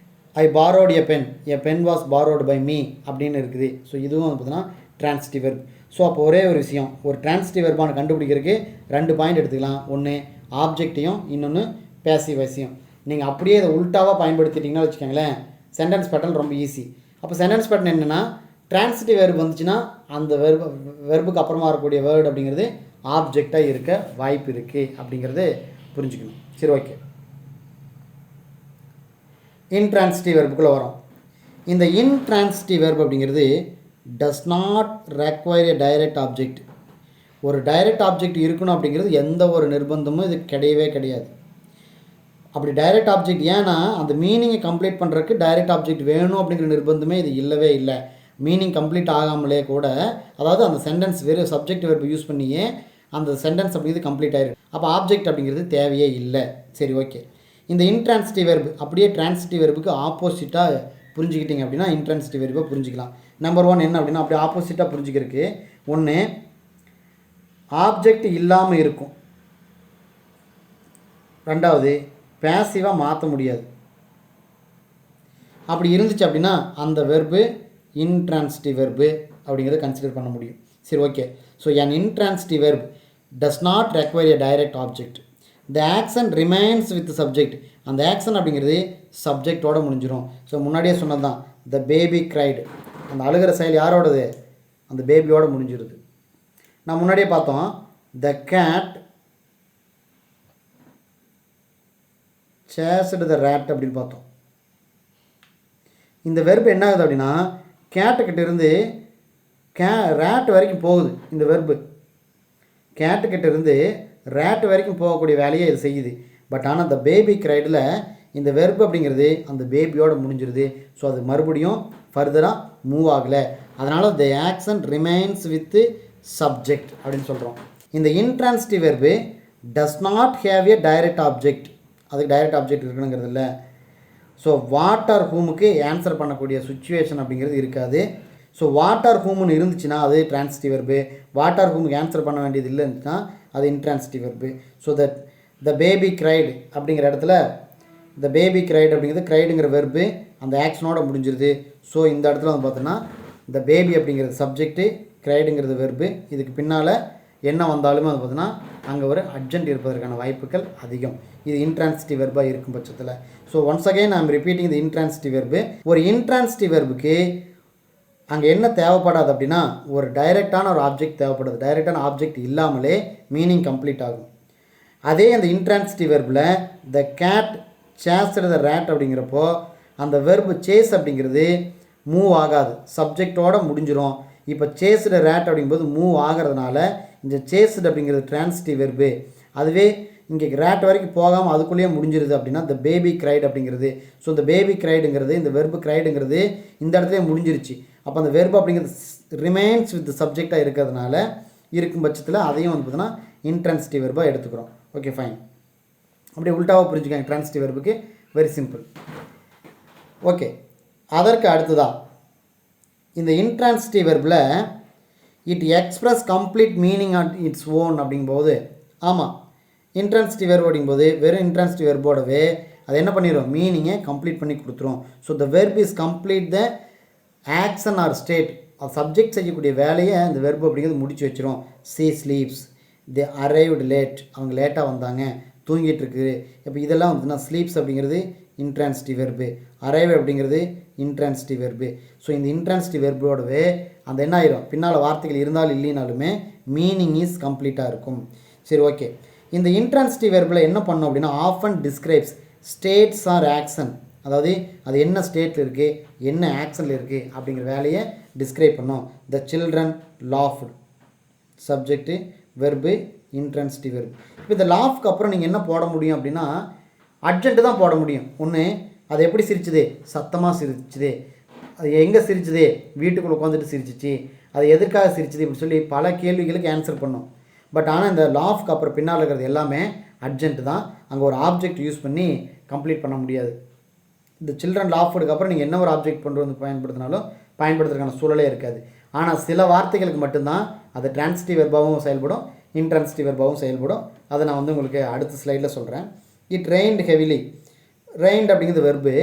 I bought a pen was bought by me அப்படின்னு இருக்குது. ஸோ இதுவும் பார்த்தீங்கன்னா டிரான்சிட்டிவ் வெர்ப். ஸோ அப்போ ஒரே ஒரு விஷயம், ஒரு டிரான்சிட்டிவ் வெர்பான கண்டுபிடிக்கிறதுக்கு 2 பாயிண்ட் எடுத்துக்கலாம். ஒன்று ஆப்ஜெக்டையும், இன்னொன்று பேசிவ் வாய்ஸையும். நீங்கள் அப்படியே இதை உல்ட்டாவாக பயன்படுத்திட்டிங்கன்னா வச்சுக்கோங்களேன், சென்டென்ஸ் பேட்டர்ன் ரொம்ப ஈஸி. அப்போ சென்டென்ஸ் பேட்டர்ன் என்னென்னா, டிரான்சிட்டிவ் வெர்பு வந்துச்சுன்னா அந்த வெர்புக்கு அப்புறமா வரக்கூடிய வேர்டு அப்படிங்கிறது ஆப்ஜெக்டாக இருக்க வாய்ப்பு இருக்குது அப்படிங்கிறது புரிஞ்சுக்கணும். சரி ஓகே. இன்ட்ரான்சிட்டிவ் வெர்புக்குள்ளே வரோம். இந்த இன்ட்ரான்சிட்டிவ் வெர்பு அப்படிங்கிறது does not require a direct object. ஒரு டைரக்ட் ஆப்ஜெக்ட் இருக்கணும் அப்படிங்கிறது எந்த ஒரு நிர்பந்தமும் இது கிடையவே கிடையாது. அப்படி டைரக்ட் ஆப்ஜெக்ட் ஏன்னா அந்த மீனிங்கை கம்ப்ளீட் பண்ணுறதுக்கு டைரக்ட் ஆப்ஜெக்ட் வேணும் அப்படிங்கிற நிர்பந்தமே இது இல்லவே இல்லை. மீனிங் கம்ப்ளீட் ஆகாமலே கூட, அதாவது அந்த சென்டென்ஸ் வெறும் சப்ஜெக்ட் வெர்பு யூஸ் பண்ணியே அந்த சென்டென்ஸ் அப்படிங்கிறது கம்ப்ளீட் ஆயிருக்கு. அப்போ ஆப்ஜெக்ட் அப்படிங்கிறது தேவையே இல்லை. சரி ஓகே. இந்த இன்ட்ரான்சிட்டிவ் வெர்பு அப்படியே டிரான்சிட்டிவ் வெர்புக்கு ஆப்போசிட்டாக புரிஞ்சுக்கிட்டிங்க அப்படின்னா இன்ட்ரான்சிட்டிவ் வெர்பை புரிஞ்சிக்கலாம். நம்பர் 1 என்ன அப்படின்னா, அப்படி ஆப்போசிட்டாக புரிஞ்சுக்கிறதுக்கு ஒன்று ஆப்ஜெக்ட் இல்லாமல் இருக்கும், ரெண்டாவது பேசிவாக மாற்ற முடியாது. அப்படி இருந்துச்சு அப்படின்னா அந்த வெர்பு இன்ட்ரான்சிட்டிவ் வெர்பு அப்படிங்கிறத கன்சிடர் பண்ண முடியும். சரி okay. So an intransitive verb does not require a direct object. The action remains with the subject. அந்த ஆக்ஷன் அப்படிங்கிறது சப்ஜெக்டோடு முடிஞ்சிடும். ஸோ முன்னாடியே சொன்னது தான், the baby cried. அந்த அழுகிற செயல் யாரோடது, அந்த பேபியோடு முடிஞ்சிருது. நான் முன்னாடியே பார்த்தோம், the cat chased the rat அப்படின்னு பார்த்தோம். இந்த வெர்பு என்ன ஆகுது அப்படின்னா, கேட்டுக்கிட்ட இருந்து ரேட் வரைக்கும் போகுது. இந்த வெர்பு கேட்டுக்கிட்ட இருந்து ரேட் வரைக்கும் போகக்கூடிய வேலையை இது செய்யுது. பட் ஆனால் அந்த பேபி கிரைடில் இந்த வெர்பு அப்படிங்கிறது அந்த பேபியோடு முடிஞ்சிருது. ஸோ அது மறுபடியும் ஃபர்தராக மூவ் ஆகலை. அதனால் the action remains with subject அப்படின்னு சொல்கிறோம். இந்த intransitive verb does not have a direct object. அதுக்கு டைரக்ட் ஆப்ஜெக்ட் இருக்கணுங்கிறது இல்லை. ஸோ வாட் ஆர் ஹூமுக்கு ஆன்சர் பண்ணக்கூடிய சுச்சுவேஷன் அப்படிங்கிறது இருக்காது. ஸோ வாட் ஆர் ஹூம்னு இருந்துச்சுன்னா அது டிரான்சிட்டிவ் வெர்பு. வாட் ஆர் ஹூமுக்கு ஆன்சர் பண்ண வேண்டியது இல்லைன்னா அது intransitive verb. So that the baby cried அப்படிங்கிற இடத்துல த பேபி கிரைடு அப்படிங்கிறது கிரைடுங்கிற வெர்பு அந்த ஆக்ஷனோட முடிஞ்சிருது. ஸோ இந்த இடத்துல வந்து பார்த்தோன்னா இந்த பேபி அப்படிங்கிறது சப்ஜெக்ட்டு, கிரைடுங்கிறது வெர்பு. இதுக்கு பின்னால் என்ன வந்தாலுமே வந்து பார்த்தோன்னா அங்கே ஒரு அட்ஜென்ட் இருப்பதற்கான வாய்ப்புகள் அதிகம். இது இன்ட்ரான்சிட்டிவ் வெர்பாக இருக்கும் பட்சத்தில். So once again I am repeating the intransitive verb. ஒரு இன்ட்ரான்சிட்டிவ் வெர்புக்கு அங்கே என்ன தேவைப்படாது அப்படின்னா ஒரு டைரெக்டான ஒரு ஆப்ஜெக்ட் தேவைப்படுது. டைரெக்டான ஆப்ஜெக்ட் இல்லாமலே மீனிங் கம்ப்ளீட் ஆகும். அதே அந்த இன்ட்ரான்சிட்டிவ் வெர்பில் the cat chased the rat அப்படிங்கிறப்போ அந்த வெர்பு சேஸ் அப்படிங்கிறது மூவ் ஆகாது, சப்ஜெக்டோடு முடிஞ்சிடும். இப்போ சேஸ்டு ரேட் அப்படிங்கும்போது மூவ் ஆகிறதுனால இந்த சேஸ்டு அப்படிங்கிறது டிரான்சிட்டிவ் வெர்பு. அதுவே இங்கே ரேட் வரைக்கும் போகாமல் அதுக்குள்ளேயே முடிஞ்சிருது அப்படின்னா இந்த பேபி கிரைடு அப்படிங்கிறது. ஸோ இந்த பேபி கிரைடுங்கிறது இந்த வெர்பு கிரைடுங்கிறது இந்த இடத்துல முடிஞ்சிருச்சு. அப்போ அந்த வெர்பு அப்படிங்கிறது ரிமைன்ஸ் வித் சப்ஜெக்டாக இருக்கிறதுனால இருக்கும் பட்சத்தில் அதையும் வந்து பார்த்தீங்கன்னா இன்ட்ரான்சிட்டிவ் வெர்பாக எடுத்துக்கிறோம். Okay fine. அப்படியே உல்டாவாக புரிஞ்சுக்காங்க ட்ரான்சிட்டிவ் வெர்புக்கு. Very simple. ஓகே, அதற்கு அடுத்ததாக இந்த இன்ட்ரான்சிட்டிவ் வெர்பில் it express complete meaning at its own அப்படிங்கும்போது, ஆமாம், இன்ட்ரான்சிட்டிவ் வெர்ப் அப்படிங்கும்போது வெறும் இன்ட்ரான்சிட்டிவ் வெர்போடவே அது என்ன பண்ணிடும், மீனிங்கை கம்ப்ளீட் பண்ணி கொடுத்துரும். So the verb is complete the action or state. அது சப்ஜெக்ட் செய்யக்கூடிய வேலையை அந்த வெர்ப் அப்படிங்கிறது முடிச்சு வச்சிரும். She sleeps, they arrived late, அவங்க லேட்டாக வந்தாங்க, தூங்கிட்டு இருக்குது. இப்போ இதெல்லாம் வந்துன்னா ஸ்லீப்ஸ் அப்படிங்கிறது இன்ட்ரான்சிட்டிவ் வெர்பு, அரைவ் அப்படிங்கிறது இன்ட்ரான்சிட்டிவ் வெர்பு. ஸோ இந்த இன்ட்ரான்சிட்டிவ் வெர்போடவே அந்த என்ன ஆயிரும், பின்னால் வார்த்தைகள் இருந்தாலும் இல்லைனாலுமே மீனிங் இஸ் கம்ப்ளீட்டாக இருக்கும். சரி, ஓகே. இந்த இன்ட்ரான்சிட்டிவ் வெர்பில் என்ன பண்ணோம் அப்படின்னா often describes states or action. அதாவது அது என்ன ஸ்டேட்டில் இருக்குது, என்ன ஆக்ஷனில் இருக்குது அப்படிங்கிற வேலையை டிஸ்கிரைப் பண்ணோம். The children laughed, subject, verb, intransitive verb. இப்போ இந்த லாஃப்க்கு அப்புறம் நீங்கள் என்ன போட முடியும் அப்படின்னா அட்ஜென்ட்டு தான் போட முடியும். ஒன்று, அது எப்படி சிரிச்சுது, சத்தமாக சிரிச்சுது, அது எங்கே சிரிச்சுது, வீட்டுக்குள்ளே உட்காந்துட்டு சிரிச்சிச்சு, அது எதற்காக சிரிச்சுது, இப்படி சொல்லி பல கேள்விகளுக்கு ஆன்சர் பண்ணோம். பட் ஆனால் இந்த லாஃப்க்கு அப்புறம் பின்னால் இருக்கிறது எல்லாமே அட்ஜென்ட் தான். அங்கே ஒரு ஆப்ஜெக்ட் யூஸ் பண்ணி கம்ப்ளீட் பண்ண முடியாது. இந்த சில்ட்ரன் லாஃப்டுக்கு அப்புறம் நீங்கள் என்ன ஒரு ஆப்ஜெக்ட் கொண்டு வந்து பயன்படுத்தினாலும் பயன்படுத்துறதுக்கான சூழலே இருக்காது. ஆனால் சில வார்த்தைகளுக்கு மட்டும்தான் அது டிரான்சிட்டிவ் வெர்பாகவும் செயல்படும், இன்ட்ரான்சிட்டிவ் வெர்பாகவும் செயல்படும். அதை நான் வந்து உங்களுக்கு அடுத்த ஸ்லைடில் சொல்கிறேன். It reigned heavily. ரெயின்டு அப்படிங்கிறது வெர்பு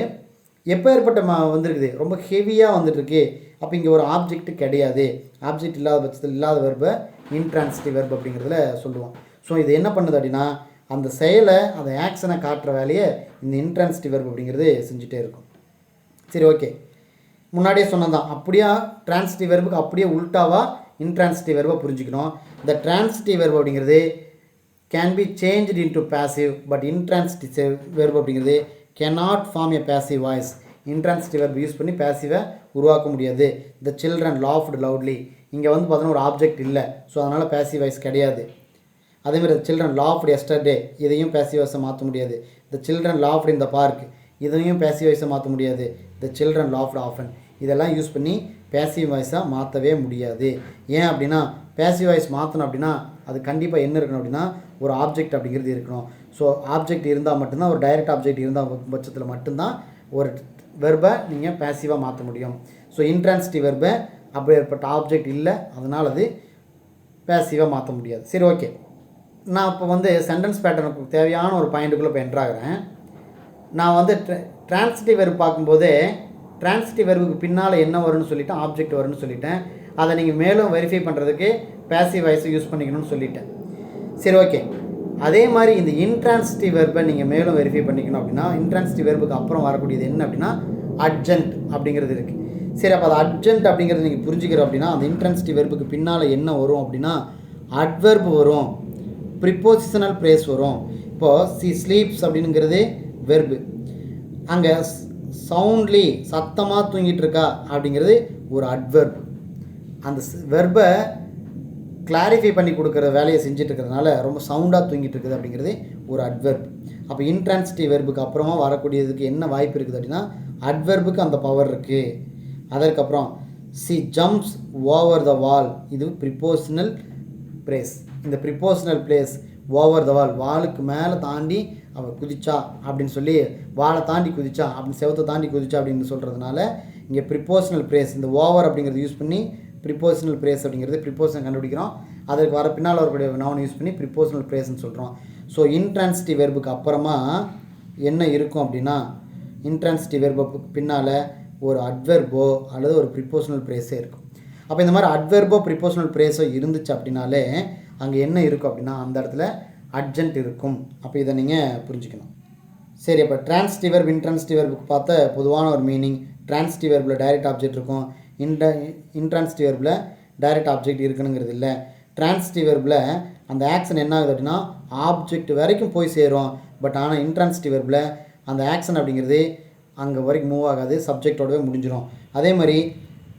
எப்போ ஏற்பட்ட வந்திருக்குது, ரொம்ப ஹெவியாக வந்துட்டுருக்கு. அப்போ இங்கே ஒரு ஆப்ஜெக்ட் கிடையாது. ஆப்ஜெக்ட் இல்லாத பட்சத்தில் இல்லாத வெர்பை இன்ட்ரான்சிட்டிவ் வெர்ப் அப்படிங்கிறதுல சொல்லுவோம். ஸோ இது என்ன பண்ணுது அப்படின்னா அந்த செயலை, அந்த ஆக்ஷனை காட்டுற வேலையை இந்த இன்ட்ரான்சிட்டிவ் வெர்ப் அப்படிங்கிறது செஞ்சுட்டே இருக்கும். சரி, ஓகே. முன்னாடியே சொன்னதான், அப்படியே டிரான்சிட்டிவ் வெர்புக்கு அப்படியே உல்டாவாக இன்ட்ரான்சிட்டிவ் வெர்பை புரிஞ்சுக்கணும். இந்த டிரான்சிட்டிவ் வெர்ப் அப்படிங்கிறது can be changed into passive, but intransitive verb அப்படிங்கிறது cannot form a passive voice. Intransitive verb use பண்ணி பேசிவை உருவாக்க முடியாது. த சில்ட்ரன் லாஃப்டு லவுட்லி, இங்கே வந்து பார்த்தோன்னா ஒரு ஆப்ஜெக்ட் இல்லை, ஸோ அதனால் பேசிவ் வாய்ஸ் கிடையாது. அதேமாதிரி சில்ட்ரன் லாஃப்டு எஸ்டர்டே, இதையும் பேசிவ் வாய்ஸை மாற்ற முடியாது. The children laughed in the park, இதையும் பேசிவ் வாய்ஸை மாற்ற முடியாது. த சில்ட்ரன் லாஃப்டு ஆஃபன், இதெல்லாம் யூஸ் பண்ணி பேசிவ் வாய்ஸாக மாற்றவே முடியாது. ஏன் அப்படின்னா பேசிவ் வாய்ஸ் மாற்றணும் அப்படின்னா அது கண்டிப்பாக என்ன இருக்கணும் அப்படின்னா ஒரு ஆப்ஜெக்ட் அப்படிங்கிறது இருக்கணும். ஸோ ஆப்ஜெக்ட் இருந்தால் மட்டும்தான், ஒரு டைரக்ட் ஆப்ஜெக்ட் இருந்தால் பட்சத்தில் மட்டும்தான் ஒரு வெர்பை நீங்கள் பேசிவாக மாற்ற முடியும். ஸோ இன்ட்ரான்சிட்டிவ் வெர்பை அப்படி ஏற்பட்ட ஆப்ஜெக்ட் இல்லை, அதனால் அது பேசிவாக மாற்ற முடியாது. சரி, ஓகே. நான் இப்போ வந்து சென்டென்ஸ் பேட்டர்னுக்கு தேவையான ஒரு பாயிண்ட்டுக்குள்ளே இப்போ என்ட்ராகிறேன். நான் வந்து டிரான்சிட்டிவ் வெர்ப் பார்க்கும்போதே டிரான்சிட்டிவ் வெர்புக்கு பின்னால் என்ன வரும்னு சொல்லிவிட்டேன், ஆப்ஜெக்ட் வரும்னு சொல்லிட்டேன். அதை நீங்கள் மேலும் வெரிஃபை பண்ணுறதுக்கு பேசிவ் வாய்ஸை யூஸ் பண்ணிக்கணும்னு சொல்லிட்டேன். சரி, ஓகே. அதே மாதிரி இந்த இன்ட்ரான்சிட்டிவ் வெர்பை நீங்கள் மேலும் வெரிஃபை பண்ணிக்கணும் அப்படின்னா இன்ட்ரான்சிட்டிவ் வெர்புக்கு அப்புறம் வரக்கூடியது என்ன அப்படின்னா அட்ஜென்ட் அப்படிங்கிறது இருக்குது. சரி, அப்போ அது அட்ஜென்ட் அப்படிங்கிறது நீங்கள் புரிஞ்சுக்கிறோம் அப்படின்னா அந்த இன்ட்ரான்சிட்டிவ் வெர்புக்கு பின்னால் என்ன வரும் அப்படின்னா அட்வெர்ப் வரும், ப்ரிப்போசிஷனல் பிரேஸ் வரும். இப்போது சி ஸ்லீப்ஸ் அப்படிங்கிறது வெர்பு, அங்கே சவுண்ட்லி சத்தமாக தூங்கிட்டு இருக்கா அப்படிங்கிறது ஒரு அட்வெர்ப். அந்த வெர்பை கிளாரிஃபை பண்ணி கொடுக்குற வேலையை செஞ்சுட்டு இருக்கிறதுனால ரொம்ப சவுண்டாக தூங்கிட்டு இருக்குது அப்படிங்கிறது ஒரு அட்வெர்ப். அப்போ இன்ட்ரான்சிட்டிவ் வெர்புக்கு அப்புறமா வரக்கூடியதுக்கு என்ன வாய்ப்பு இருக்குது அப்படின்னா அட்வெர்புக்கு அந்த பவர் இருக்குது. அதற்கப்புறம் சி ஜம்ப்ஸ் ஓவர் த வால், இது ப்ரிப்போசிஷனல் பிரேஸ். இந்த ப்ரிப்போசிஷனல் பிரேஸ் ஓவர் த வால், வாலுக்கு மேலே தாண்டி அவள் குதிச்சா அப்படின்னு சொல்லி, வாலை தாண்டி குதிச்சா அப்படின்னு, செவத்தை தாண்டி குதிச்சா அப்படின்னு சொல்கிறதுனால இங்கே ப்ரிப்போசிஷனல் பிரேஸ், இந்த ஓவர் அப்படிங்கிறது யூஸ் பண்ணி ப்ரிப்போசிஷனல் பிரேஸ் அப்படிங்கிறது ப்ரிப்போசிஷன் கண்டுபிடிக்கிறோம். அதற்கு வர பின்னால் வரக்கூடிய நவுன் யூஸ் பண்ணி ப்ரிப்போசனல் ஃப்ரேஸ்ன்னு சொல்கிறோம். ஸோ இன்ட்ரான்சிட்டிவ் வெர்புக்கு அப்புறமா என்ன இருக்கும் அப்படின்னா, இன்ட்ரான்சிட்டிவ் வெர்புக்கு பின்னால் ஒரு அட்வெர்போ அல்லது ஒரு ப்ரிப்போசனல் ஃப்ரேஸே இருக்கும். அப்போ இந்த மாதிரி அட்வெர்போ ப்ரிப்போசனல் ஃப்ரேஸோ இருந்துச்சு அப்படின்னாலே அங்கே என்ன இருக்கும் அப்படின்னா அந்த இடத்துல அட்ஜென்ட் இருக்கும். அப்போ இதை நீங்கள் புரிஞ்சுக்கணும். சரி, அப்போ டிரான்சிட்டிவ் வெர்ப் இன்ட்ரான்சிட்டிவ் வெர்புக்கு பார்த்த பொதுவான ஒரு மீனிங், டிரான்சிட்டிவ் வெர்பில் டைரக்ட் ஆப்ஜெக்ட் இருக்கும், இன்ட்ரான்சிட்டிவ் வெர்பில் டைரக்ட் ஆப்ஜெக்ட் இருக்குனுங்கிறது இல்லை. டிரான்சிட்டிவ் வெர்பில் அந்த ஆக்ஷன் என்ன ஆகுது அப்படின்னா ஆப்ஜெக்ட் வரைக்கும் போய் சேரும். பட் ஆனால் இன்ட்ரான்சிட்டிவ் வெர்பில் அந்த ஆக்ஷன் அப்படிங்கிறது அங்கே வரைக்கும் மூவ் ஆகாது, சப்ஜெக்டோடவே முடிஞ்சிடும். அதே மாதிரி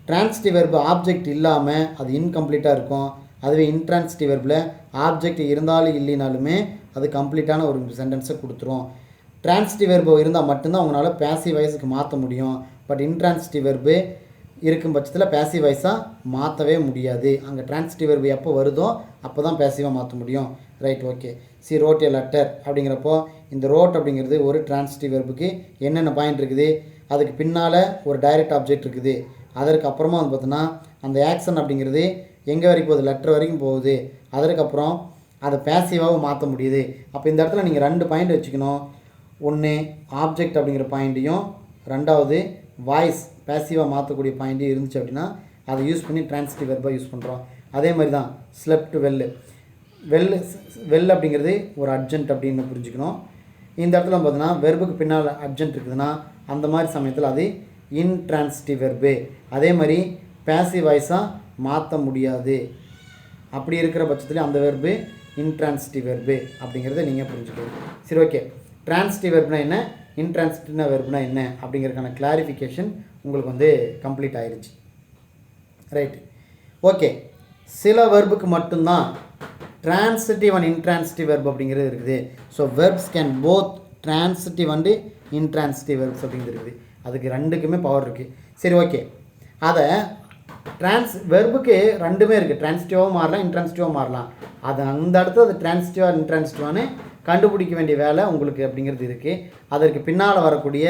டிரான்சிட்டிவ் வெர்பு ஆப்ஜெக்ட் இல்லாமல் அது இன்கம்ப்ளீட்டாக இருக்கும். அதுவே இன்ட்ரான்சிட்டிவ் வெர்பில் ஆப்ஜெக்ட் இருந்தாலும் இல்லைனாலுமே அது கம்ப்ளீட்டான ஒரு சென்டென்ஸை கொடுத்துரும். டிரான்சிட்டிவ் வெர்பு இருந்தால் மட்டும்தான் உங்களால் பேசிவ் வாய்ஸுக்கு மாற்ற முடியும். பட் இன்ட்ரான்சிட்டிவ் வெர்பு இருக்கும் பட்சத்தில் பேசிவ் வாய்ஸாக மாற்றவே முடியாது. அங்கே டிரான்சிட்டிவ் வெர்பு எப்போ வருதோ அப்போ தான் பேசிவாக மாற்ற முடியும். Right, okay. C road a letter அப்படிங்கிறப்போ இந்த ரோட் அப்படிங்கிறது ஒரு டிரான்சிட்டிவ் வெர்புக்கு என்னென்ன பாயிண்ட் இருக்குது, அதுக்கு பின்னால் ஒரு டைரக்ட் ஆப்ஜெக்ட் இருக்குது, அதற்கு அப்புறமா வந்து பார்த்தோன்னா அந்த ஆக்ஷன் அப்படிங்கிறது எங்கே வரைக்கும் போகுது, லெட்டர் வரைக்கும் போகுது, அதற்கப்புறம் அதை பேசிவாக மாற்ற முடியுது. அப்போ இந்த இடத்துல நீங்கள் 2 பாயிண்ட் வச்சுக்கணும். ஒன்று ஆப்ஜெக்ட் அப்படிங்கிற பாயிண்ட்டையும், ரெண்டாவது வாய்ஸ் பேசிவாக மாற்றக்கூடிய பாயிண்ட்டையும் இருந்துச்சு அப்படின்னா அதை யூஸ் பண்ணி டிரான்சிட்டிவ் வெர்பாக யூஸ் பண்ணுறோம். அதே மாதிரி தான் ஸ்லெப்ட் வெல் அப்படிங்கிறது ஒரு அர்ஜென்ட் அப்படின்னு புரிஞ்சுக்கணும். இந்த இடத்துல பார்த்தீங்கன்னா வெர்புக்கு பின்னால் அர்ஜென்ட் இருக்குதுன்னா அந்த மாதிரி சமயத்தில் அது இன்ட்ரான்சிட்டிவ் வெர்பு. அதே மாதிரி பேசிவ் வாய்ஸாக மாற்ற முடியாது. அப்படி இருக்கிற பட்சத்தில் அந்த வெர்பு இன்ட்ரான்சிட்டிவ் வெர்பு அப்படிங்கிறத நீங்கள் புரிஞ்சுக்கணும். சரி, ஓகே. டிரான்சிட்டிவ் வெர்ப்னா என்ன, இன்ட்ரான்சிட்டிவ் வெர்ப்னா என்ன அப்படிங்கிறதுக்கான கிளாரிஃபிகேஷன் உங்களுக்கு வந்து கம்ப்ளீட் ஆயிடுச்சு. Right, okay. சில வெர்புக்கு மட்டும்தான் டிரான்சிட்டிவ் அண்ட் இன்ட்ரான்சிட்டிவ் வெர்ப் அப்படிங்கிறது இருக்குது. So verbs can both transitive and intransitive verbs அப்படிங்கிறது இருக்குது. அதுக்கு 2க்குமே பவர் இருக்குது. சரி, ஓகே. அதை வெர்புக்கு 2மே இருக்குது. டிரான்சிட்டிவாகவும் மாறலாம், இன்ட்ரான்சிட்டிவாகவும் மாறலாம். அது அந்த இடத்துல அது டிரான்சிட்டிவாக இன்ட்ரான்சிட்டிவானு கண்டுபிடிக்க வேண்டிய வேலை உங்களுக்கு அப்படிங்கிறது இருக்குது. அதற்கு பின்னால் வரக்கூடிய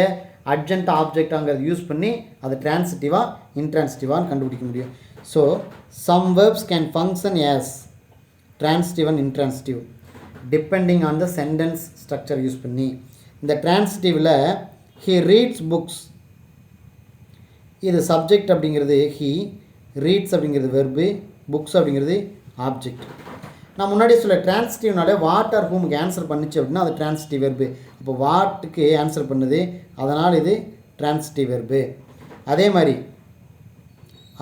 அட்ஜென்ட் ஆப்ஜெக்டாங்கிறது யூஸ் பண்ணி அது டிரான்சிட்டிவாக இன்ட்ரான்சிட்டிவான்னு கண்டுபிடிக்க முடியும். So some verbs can function as transitive and intransitive depending on the sentence structure use பண்ணி. இந்த டிரான்சிட்டிவில் ஹி ரீட்ஸ் புக்ஸ், இது சப்ஜெக்ட் அப்படிங்கிறது ஹி, ரீட்ஸ் அப்படிங்கிறது வெர்பு, புக்ஸ் அப்படிங்கிறது ஆப்ஜெக்ட். நான் முன்னாடியே சொல்ல டிரான்சிட்டிவ்னாலே வாட் ஆர் ஹூமுக்கு ஆன்சர் பண்ணிச்சு அப்படின்னா அது டிரான்சிட்டிவ் வெர்பு. இப்போ வாட்டுக்கு ஆன்சர் பண்ணுது, அதனால் இது டிரான்சிட்டிவ் வெர்பு. அதே மாதிரி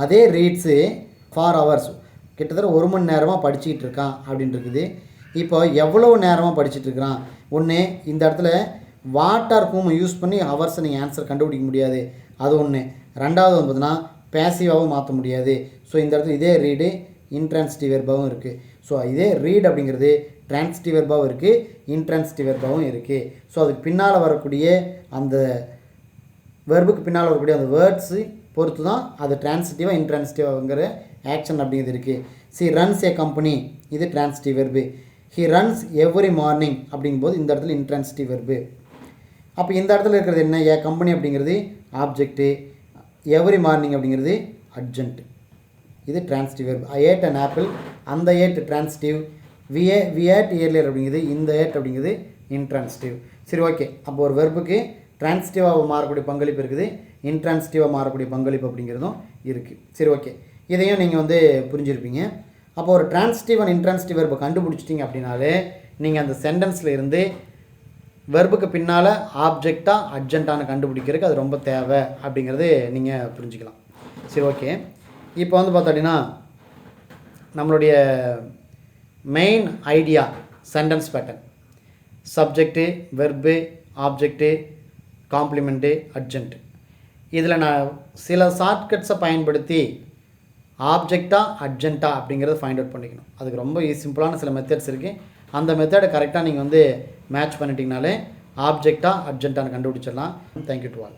அதே ரீட்ஸு ஃபார் ஹவர்ஸ், கிட்டத்தட்ட 1 மணி நேரமாக படிச்சுக்கிட்டு இருக்கான் அப்படின்னு இருக்குது. இப்போ எவ்வளோ நேரமாக படிச்சுட்டு இருக்கிறான், ஒன்று இந்த இடத்துல வாட் ஆர் ஹூம் யூஸ் பண்ணி ஹவர்ஸை நீங்கள் ஆன்சர் கண்டுபிடிக்க முடியாது, அது ஒன்று. ரெண்டாவது வந்து பார்த்தீங்கன்னா பேசிவாகவும் மாற்ற முடியாது. ஸோ இந்த இடத்துல இதே ரீடு இன்ட்ரான்சிட்டிவ் வெர்பாகவும் இருக்குது. ஸோ இதே ரீட் அப்படிங்கிறது டிரான்சிட்டிவ் வெர்பாகவும் இருக்குது, இன்ட்ரான்சிட்டிவ் வெர்பாகவும் இருக்குது. ஸோ அதுக்கு பின்னால் வரக்கூடிய அந்த வெர்புக்கு பின்னால் வரக்கூடிய அந்த வேர்ட்ஸு பொறுத்து தான் அது டிரான்சிட்டிவாக இன்ட்ரான்சிட்டிவாங்கிற ஆக்ஷன் அப்படிங்கிறது இருக்குது. சி ரன்ஸ் ஏ கம்பெனி, இது transitive verb. He runs every morning அப்படிங்கும்போது இந்த இடத்துல இன்ட்ரான்சிட்டிவ் வெர்பு. அப்போ இந்த இடத்துல இருக்கிறது என்ன, ஏ கம்பெனி அப்படிங்கிறது ஆப்ஜெக்ட்டு, எவ்ரி மார்னிங் அப்படிங்கிறது அட்ஜென்ட், இது transitive verb. I ate an apple, அந்த ate transitive, we ate earlier அப்படிங்கிறது, இந்த ஏட் அப்படிங்கிறது இன்ட்ரான்சிட்டிவ். சரி, ஓகே. அப்போ ஒரு வெர்புக்கு டிரான்சிட்டிவாக மாறக்கூடிய பங்களிப்பு இருக்குது, இன்ட்ரான்சிட்டிவாக மாறக்கூடிய பங்களிப்பு அப்படிங்கிறதும் இருக்குது. சரி, ஓகே. இதையும் நீங்கள் வந்து புரிஞ்சுருப்பீங்க. அப்போ ஒரு டிரான்சிட்டிவ் அண்ட் இன்ட்ரான்சிட்டிவ் வெர்பை கண்டுபிடிச்சிட்டிங்க அப்படின்னாலே நீங்கள் அந்த சென்டென்ஸில் இருந்து வெர்புக்கு பின்னால் ஆப்ஜெக்டாக அட்ஜென்ட்டானு கண்டுபிடிக்கிறதுக்கு அது ரொம்ப தேவை அப்படிங்கிறது நீங்கள் புரிஞ்சுக்கலாம். சரி, ஓகே. இப்போ வந்து பார்த்தோம் அப்படின்னா நம்மளுடைய main idea sentence pattern, subject, verb, object, complement, adjunct. இதில் நான் சில ஷார்ட்கட்ஸை பயன்படுத்தி ஆப்ஜெக்டாக அட்ஜென்ட்டாக அப்படிங்கிறத ஃபைண்ட் அவுட் பண்ணிக்கணும். அதுக்கு ரொம்ப சிம்பிளான சில மெத்தட்ஸ் இருக்குது. அந்த மெத்தடை கரெக்டாக நீங்கள் வந்து மேட்ச் பண்ணிட்டீங்கனாலே ஆப்ஜெக்டாக அட்ஜென்ட்டானு கண்டுபிடிச்சிடலாம். Thank you to all.